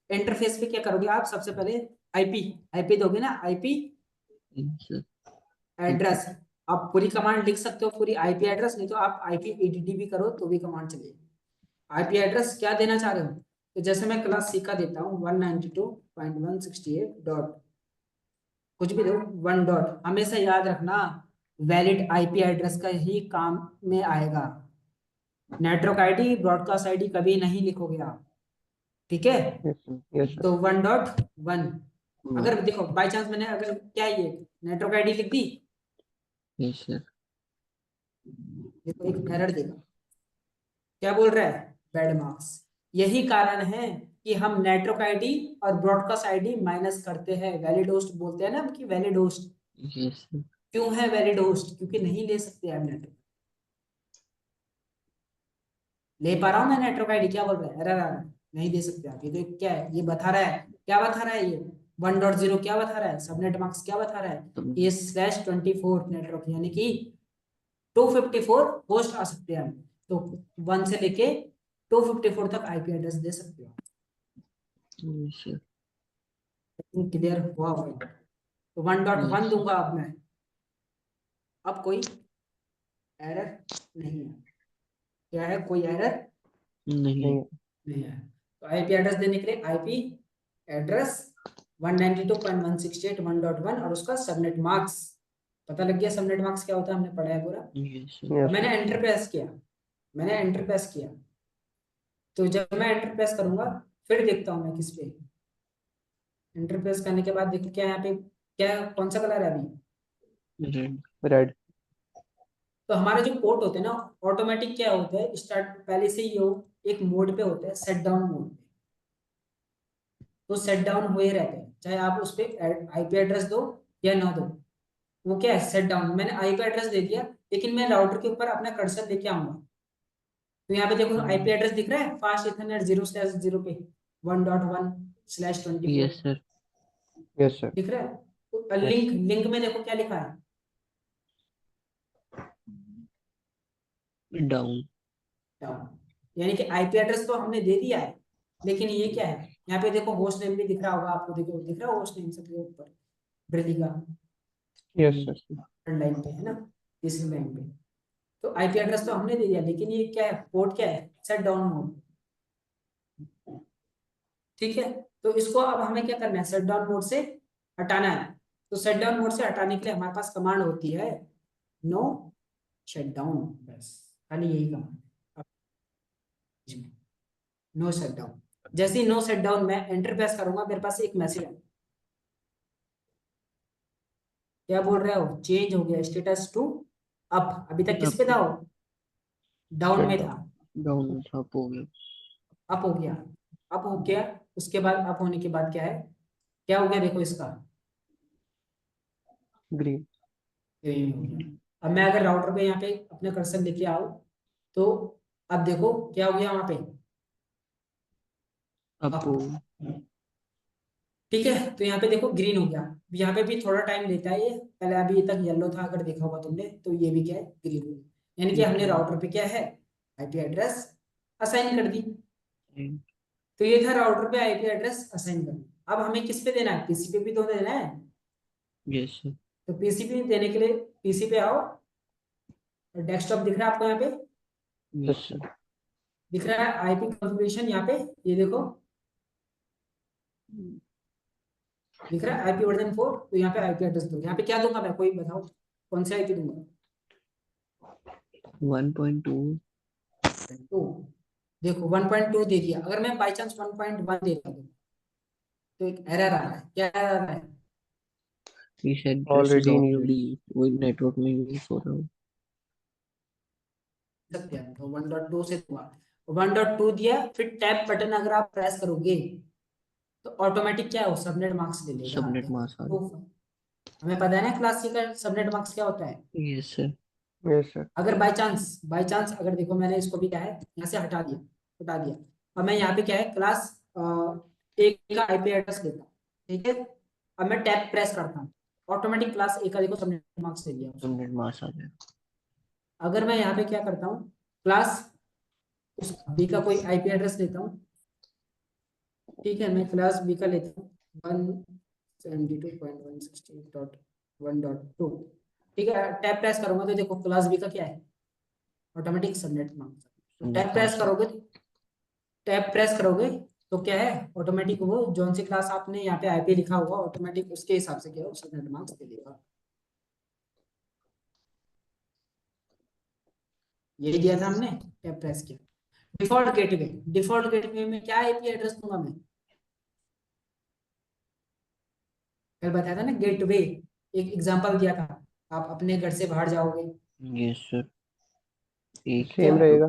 इंटरफेस पे क्या करोगे आप, सबसे पहले आईपी दोगे ना, आईपी Yes, sir. एड्रेस। आप पूरी कमांड लिख सकते हो, पूरी आईपी एड्रेस, नहीं तो आप आईपी एडीडी भी करो तो भी कमांड चलेगी। आईपी एड्रेस क्या देना चाह रहे हो, तो जैसे मैं क्लास सी का देता हूँ 192.168 डॉट कुछ भी दो 1 डॉट, हमेशा याद रखना वैलिड आईपी एड्रेस का ही काम में आएगा, नेटवर्क आईडी ब्रॉडकास्ट आईडी कभी नहीं लिखोगे आप। ठीक है, यस सर। Yes sir. तो 1.1, One. अगर देखो बाई चांस मैंने अगर क्या ये नेटवर्क आईडी लिख दी, Yes, sir. देखो एक एरर देगा, क्या बोल रहा है, बैड मार्क्स। यही कारण है कि हम नेटवर्क आईडी और ब्रॉडकास्ट आईडी माइनस करते हैं, वैलिड होस्ट बोलते हैं ना हम कि वैलिड होस्ट। Yes, sir. क्यों है वैलिड होस्ट, क्योंकि नहीं ले सकते आप नेटवर्क, ले पा रहा हूँ मैं नेटवर्क आईडी, क्या बोल रहा है, एरर आ रहा है, नहीं दे सकते आप। ये तो क्या है, ये बता रहा है, क्या बता रहा है ये 1.0 क्या बता रहा है, सबनेट मार्क्स क्या बता रहा है, ये /24 नेटवर्क, यानी कि 254 होस्ट आ सकते हैं हम, तो 1 से लेके 254 तक आईपी एड्रेस दे सकते हो। Yes, sir. क्लियर हुआ होगा, तो 1.1 Yes. दूंगा अब मैं, अब कोई एरर नहीं है, क्या है, कोई एरर नहीं. नहीं है। तो आईपी एड्रेस देने के लिए आईपी एड्रेस 192.168.1.1 और उसका सबनेट मार्क्स, पता लग गया सबनेट मार्क्स क्या होता है, हमने पढ़ा है पूरा। Yes, sir. अब यस मैंने सर। एंटर प्रेस किया, मैंने एंटर प्रेस किया, तो जब मैं एंटर प्रेस करूंगा फिर देखता हूँ मैं किस पे, एंटर प्रेस करने के बाद देखो क्या यहाँ पे, क्या कौन सा कलर है अभी, Red. रेड। तो हमारे जो पोर्ट होते हैं ना, ऑटोमेटिक क्या होता है, स्टार्ट पहले से ही एक मोड पे होता है, सेट डाउन मोड पे। तो सेट डाउन हुए रहते हैं, चाहे आप उस पर आईपी एड्रेस दो या ना दो। वो क्या है, सेट डाउन। मैंने आईपी एड्रेस दे दिया, लेकिन मैं राउटर के ऊपर अपना कर्सर लेके आऊंगा। तो यहाँ पे देखो आईपी एड्रेस दिख रहा है, फास्ट इथरनेट 0/0 पे 1.1/24 यस सर। Yes sir. दिख रहा है। तो Yes. लिंक लिंक में देखो क्या लिखा है, डाउन। डाउन। यानी कि आईपी एड्रेस तो हमने दे दिया है, लेकिन ये क्या है, यहाँ पे देखो होस्ट नेम भी दिख रहा होगा आपको, देखो दिख रहा है होस्ट नेम सबके ऊपर ब्रिली का यस सर। थर्ड लाइन पे है ना, तीसरी लाइन पे। तो आईपी एड्रेस तो हमने दे दिया, लेकिन ये क्या है, पोर्ट क्या है, सेट डाउन मोड। ठीक है, तो इसको अब हमें क्या करना है, सेट डाउन मोड से हटाना है। तो सेट डाउन मोड से हटाने के लिए हमारे पास कमांड होती है नो शट डाउन, बस खाली यही कमांड, नो शट डाउन। जैसे ही नो शट डाउन मैं एंटर प्रेस करूंगा, मेरे पास एक मैसेज है, क्या बोल रहे हो, चेंज हो गया स्टेटस टू अप। अभी तक किस पे था, डाउन में था, डाउन था, अप हो गया। अप हो गया, अप हो गया। उसके बाद अप होने के बाद क्या है, क्या हो गया देखो इसका, ग्रीन। ग्रीन हो गया। अब मैं अगर राउटर पे यहाँ पे अपने कर्सर लेके आऊं, तो अब देखो क्या हो गया वहां पे, अप अप। हो गया। ठीक है, तो यहाँ पे देखो ग्रीन हो गया। यहाँ पे भी थोड़ा टाइम लेता है ये, पहले अभी तक येलो था अगर देखा होगा तुमने, तो ये भी क्या है, ग्रीन हो गया। यानी कि हमने राउटर पे क्या है, आईपी एड्रेस असाइन कर दी। तो ये था राउटर पे आईपी एड्रेस असाइन करना। अब हमें किस पे देना है, पीसी पे भी तो देना है। Yes sir. तो पीसी पे देने के लिए पीसी पे आओ, डेस्कटॉप दिख रहा है आपको यहाँ पे, यस सर। दिख रहा है आईपी कॉन्फ़िगरेशन यहाँ पे, ये देखो दिख रहा है आईपी वर्जन 4। तो यहाँ पे आईपी एड्रेस दो, यहाँ पे क्या दूंगा मैं, कोई बताओ कौन सा आईपी दूंगा। 1.2। तो देखो 1.2 दे दिया, अगर मैं बाई चांस 1.1 देता हूँ तो एक एरर आ रहा है, क्या एरर आ रहा है, this address is Already in use. Already वही नेटवर्क में यूज हो रहा हूँ। सकते हैं तो 1.2 से दूंगा, 1.2 दिया, फिर टैब बटन अगर आप प्रेस करोगे तो ऑटोमेटिक क्या है, वो सबनेट मार्क्स ले लेगा सबनेट आगे। मास्क आ तो हमें पता है ना क्लासिकल सबनेट मार्क्स क्या होता है। गया। Yes sir. Yes sir. अगर बाय चांस अगर देखो मैंने इसको भी क्या है यहाँ से हटा दिया। अब मैं यहाँ पे क्या है, क्लास एक का आईपी एड्रेस लेता हूँ, ठीक है। अब मैं टैब प्रेस करता हूँ, ऑटोमेटिक क्लास ए का देखो सबनेट मार्क्स ले लिया उसने। सबनेट मास्क आ गया। अगर मैं यहाँ पे क्या करता हूँ, क्लास उस बी का कोई आईपी एड्रेस लेता हूँ, ठीक है, मैं क्लास बी का लेता हूँ 172.168.1.2, ठीक है। टैब प्रेस करूंगा तो देखो क्लास बी का क्या है, ऑटोमेटिक सबनेट मार्क्स। तो सबनेट टैब प्रेस करोगे तो क्या है, ऑटोमेटिक वो जोन सी क्लास आपने यहाँ पे आईपी लिखा होगा, ऑटोमेटिक उसके हिसाब से क्या है, सबनेट मार्क्स दे देगा। ये दिया था हमने, टैब प्रेस किया। डिफॉल्ट गेटवे में क्या आईपी एड्रेस दूंगा मैं, कल बताया था ना गेटवे, एक एग्जांपल दिया था। आप अपने घर से बाहर जाओगे, यस सर। एक क्या सेम रहेगा।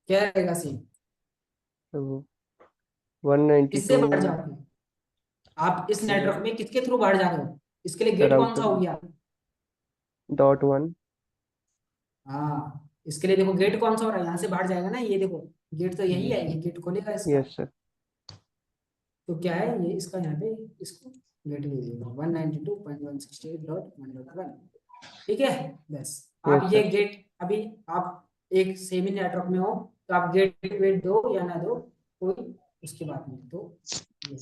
क्या रहेगा सीन, तो किससे 192 बाहर जाओगे आप, इस नेटवर्क में किसके थ्रू बाहर जा रहे हो, इसके लिए गेट कौन सा राउटर हो गया, .1। हाँ इसके लिए देखो गेट कौन सा हो रहा है, यहाँ से बाहर जाएगा ना, ये देखो गेट तो यही है, ये गेट खोलेगा इसका। Yes sir. तो क्या है ये इसका, यहाँ पे इसको गेट दे देगा 192.168.1.1, ठीक है। बस यस आप ये सर। गेट, अभी आप एक सेमी नेटवर्क में हो तो आप गेट वेट दो या ना दो, कोई उसकी बात नहीं। तो ये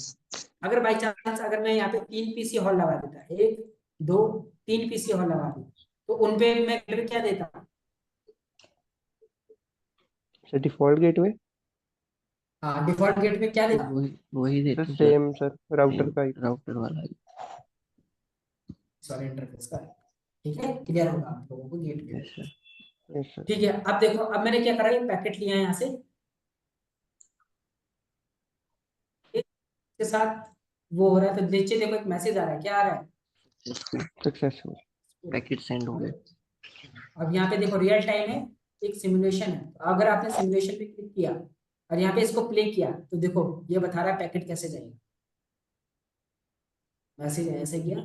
अगर बाई चांस अगर मैं यहाँ पे 3 पीसी हॉल लगा देता, 1 2 3 पीसी हॉल लगा देता, तो उनपे मैं गेट क्या देता, सर डिफॉल्ट गेटवे। हाँ डिफॉल्ट गेट पे क्या देता, वही वही सर देते सर। सेम सर, राउटर का ही। राउटर वाला ही। सॉरी इंटरफेस का है, ठीक है, क्लियर होगा आप लोगों को गेट पे। Yes sir. Yes sir. ठीक है, अब देखो, अब मैंने क्या करा, ये पैकेट लिया है यहाँ से, इसके साथ वो हो रहा है, तो नीचे देखो एक मैसेज आ रहा है, क्या आ रहा है, सक्सेसफुल। पैकेट सेंड हो गया। अब यहाँ पे देखो रियल टाइम है, एक सिमुलेशन है। तो अगर आपने सिमुलेशन पे क्लिक किया और यहाँ पे इसको प्ले किया तो देखो ये बता रहा है पैकेट कैसे जाएगा। मैसेज ऐसे किया,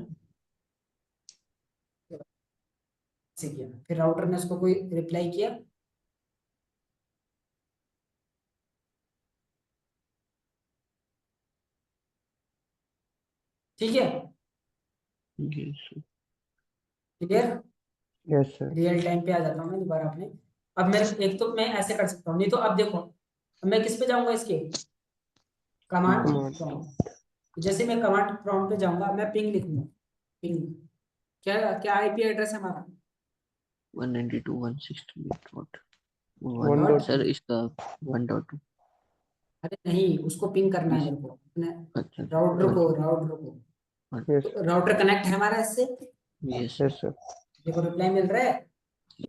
ऐसे किया, फिर राउटर ने उसको कोई रिप्लाई किया, ठीक है, yes sir. Clear. Yes sir. Real time पे आ जाता हूँ मैं दोबारा अपने। अब मेरे एक तो मैं ऐसे कर सकता हूँ, नहीं तो अब देखो अब मैं किस पे जाऊंगा, इसके कमांड कमांड प्रॉम्प्ट। जैसे मैं कमांड प्रॉम्प्ट पे जाऊंगा, मैं पिंग लिखूंगा। पिंग क्या क्या आईपी एड्रेस है हमारा? 192.168.1 1 डॉट, सर इसका 1.2। अरे नहीं उसको पिंग करना है इस मेरे को अपने अच्छा राउटर को, 1 राउटर को। 1 यस तो राउटर कनेक्ट है हमारा इससे, यस यस सर। सर। देखो रिप्लाई मिल रहा है।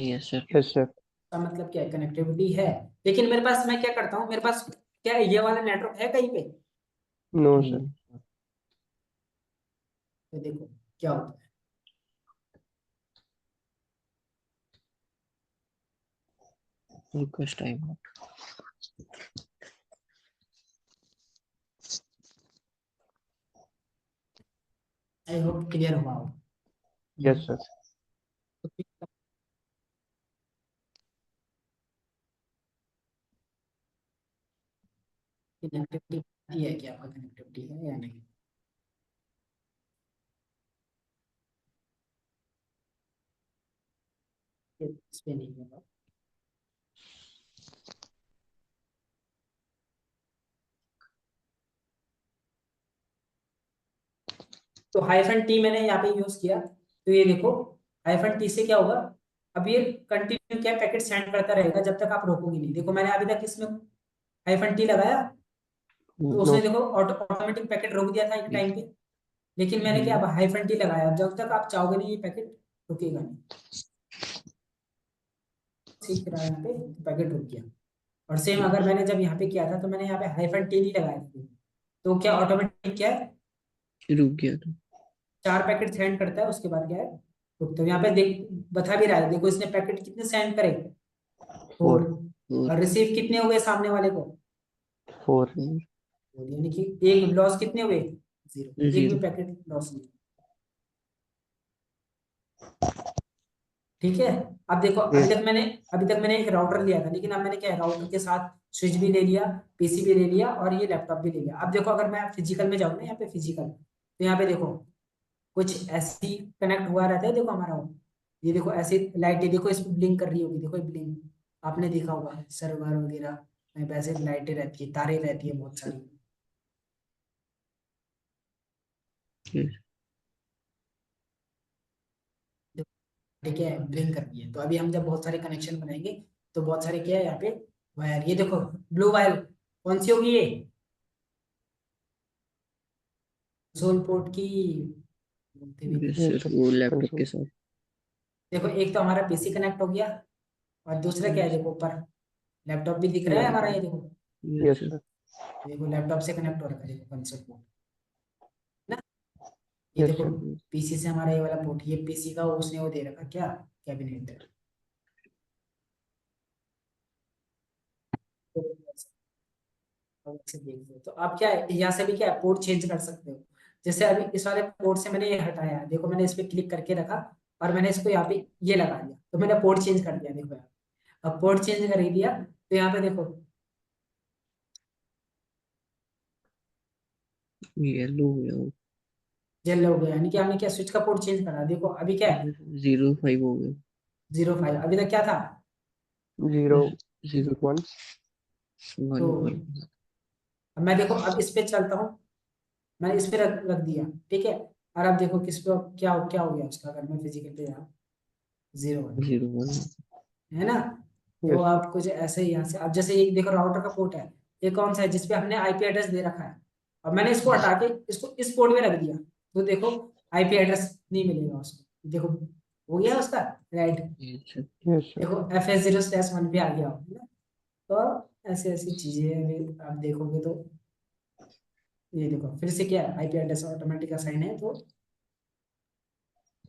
Yes sir. Yes sir. इसका मतलब क्या है, कनेक्टिविटी है। लेकिन मेरे पास, मैं क्या करता हूँ, मेरे पास क्या ये वाला नेटवर्क है कहीं पे? No sir. नहीं तो देखो क्या होता है, request time. I hope clear हुआ हो। Yes sir. कनेक्टिविटी है क्या, आपका कनेक्टिविटी है या नहीं? इस पे नहीं होगा। तो हाइफन टी मैंने यहाँ पे यूज किया, तो ये देखो हाइफन टी से क्या होगा, अब ये कंटिन्यू क्या पैकेट सेंड करता रहेगा जब तक आप रोकोगे नहीं। देखो मैंने अभी तक इसमें हाइफन टी लगाया, तो नो उसने देखो ऑटोमेटिक पैकेट रोक दिया था एक टाइम पे। लेकिन मैंने क्या, अब हाइफन टी लगाया, जब तक आप चाहोगे नहीं ये पैकेट रुकेगा नहीं। सीख रहा है यहाँ पे, तो पैकेट रुक गया। और सेम अगर मैंने जब यहाँ पे किया था, तो मैंने यहाँ पे हाइफन टी नहीं लगाया था, तो क्या ऑटोमेटिक क्या है, रुक गया था। 4 पैकेट सेंड करता है, उसके बाद क्या है, रुकता है। यहाँ पे देख बता भी रहा है, देखो इसने पैकेट कितने सेंड करे, 4। 4 और और रिसीव कितने हुए सामने वाले को, 4 यानी कि एक लॉस कितने हुए, 0, एक भी 0। पैकेट लॉस नहीं। ठीक है। अब देखो यस अभी तक मैंने एक राउटर लिया था, लेकिन अब मैंने क्या है, राउटर के साथ स्विच भी ले लिया, पीसी भी ले लिया, और ये लैपटॉप भी ले लिया। अब देखो अगर मैं फिजिकल में जाऊँ ना, यहाँ पे फिजिकल, तो यहाँ पे देखो कुछ ऐसी कनेक्ट हुआ रहता है, देखो हमारा ये देखो ऐसी लाइटें, देखो इस पे ब्लिंक कर रही होगी, देखो ये ब्लिंक आपने देखा होगा सर्वर वगैरह में, वैसे लाइटें रहती है, तारे रहती है बहुत सारी। यस ठीक है, ब्लिंक कर रही है। तो अभी हम जब बहुत सारे कनेक्शन बनाएंगे, तो बहुत सारे क्या है यहाँ पे वायर, ये देखो ब्लू वायर कौन सी होगी, ये कंसोल पोर्ट की बोलते भी नहीं। Yes yes sir sir. वो लैपटॉप के कंसोल साथ। देखो एक तो हमारा पीसी कनेक्ट हो गया, और दूसरा क्या है, यस देखो ऊपर लैपटॉप भी दिख रहा है हमारा, ये देखो, यस यस सर। सर। देखो लैपटॉप से कनेक्ट हो रखा है, देखो कंसोल पोर्ट ना। ये यस देखो सर। पीसी से हमारा ये वाला पोर्ट, ये पीसी का उसने वो दे रखा क्या, कैबिनेट। तो ऐसे देख लो, तो आप क्या है, यहाँ से भी क्या है, पोर्ट चेंज कर सकते हो। जैसे अभी इस वाले पोर्ट से मैंने ये हटाया, देखो मैंने इस पे क्लिक करके रखा, और मैंने इसको यहाँ पे ये लगा दिया, तो मैंने पोर्ट चेंज कर दिया, देखो यार। अब पोर्ट चेंज कर ही दिया, तो यहाँ पे देखो येलो हो गया वो। जेल हो गया, यानी कि हमने क्या स्विच का पोर्ट चेंज करा। देखो अभी क्या है, 0.5 हो गया। 0.5, अभी तक क्या था, 0 0 1 तो 1 अब मैं देखो अब इस पे चलता हूँ, मैंने इस पे रख दिया, ठीक है। और अब देखो किस पे क्या क्या हो गया उसका, अगर मैं फिजिकल पे जाऊँ, 0 1, 0 1। है ना। तो यस आप कुछ ऐसे ही यहाँ से, अब जैसे ये देखो राउटर का पोर्ट है, ये कौन सा है जिसपे हमने आईपी एड्रेस दे रखा है। अब मैंने इसको हटा के इसको इस पोर्ट में रख दिया, तो देखो आईपी एड्रेस नहीं मिलेगा उसको, देखो हो गया उसका, right. Yes sir. Yes sir. देखो FS0/1 पे आ गया है ना। तो ऐसी ऐसी चीजें हैं, अभी आप देखोगे तो ये देखो फिर से क्या है, आईपी एड्रेस ऑटोमेटिक असाइन है, तो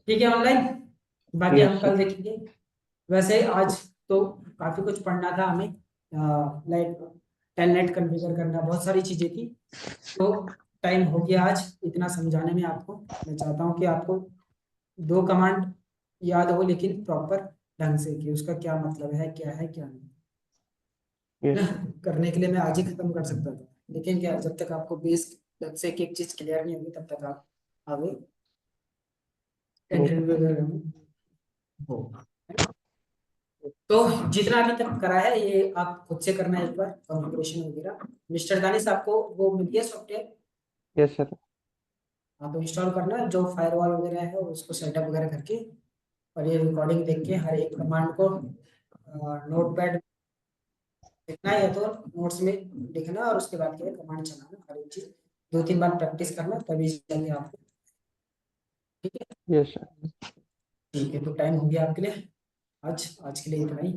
ठीक है ऑनलाइन। बाकी हम यस कल सर। देखेंगे। वैसे आज तो काफी कुछ पढ़ना था हमें, लाइक टेलनेट कॉन्फ़िगर करना, बहुत सारी चीजें थी। तो टाइम हो गया आज इतना समझाने में आपको। मैं चाहता हूँ कि आपको 2 कमांड याद हो, लेकिन प्रॉपर ढंग से, कि उसका क्या मतलब है क्या नहीं। यस करने के लिए मैं आज ही खत्म कर सकता था, लेकिन क्या, जब तक आपको बेस ढंग से एक चीज क्लियर नहीं होगी, तब तक आप आगे नहीं इंटरव्यू वगैरह में हो। तो जितना अभी तक करा है ये आप खुद से करना है एक बार, कॉन्फ़िगरेशन वगैरह। मिस्टर दानिश, आपको वो मिल गया सॉफ्टवेयर? यस सर हाँ, तो इंस्टॉल करना है, जो फायरवॉल वगैरह है उसको सेटअप वगैरह करके, और ये रिकॉर्डिंग देख के हर एक कमांड को नोटपैड लिखना है, या तो नोट्स में लिखना, और उसके बाद क्या कमांड चलाना, हर एक चीज 2-3 बार प्रैक्टिस करना, तभी जाके आपको। ठीक है, यस सर ठीक है, तो टाइम हो गया आपके लिए। आज के लिए इतना ही,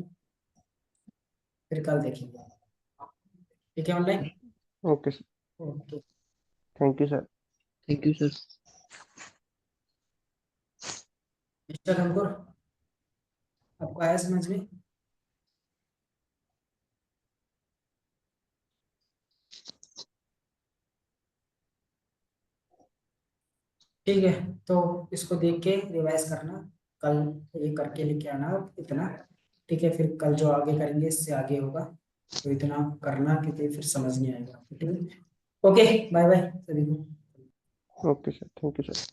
फिर कल देखेंगे। ठीक है, online. Okay sir okay. Thank you sir thank you sir. Mister Ankur, आपको आया समझ में? ठीक है, तो इसको देख के रिवाइज करना, कल ये करके लेके आना आप इतना। ठीक है, फिर कल जो आगे करेंगे इससे आगे होगा, तो इतना करना, क्योंकि फिर समझ नहीं आएगा। ठीक है, ओके, बाय बाय सभी को। Okay sir thank you sir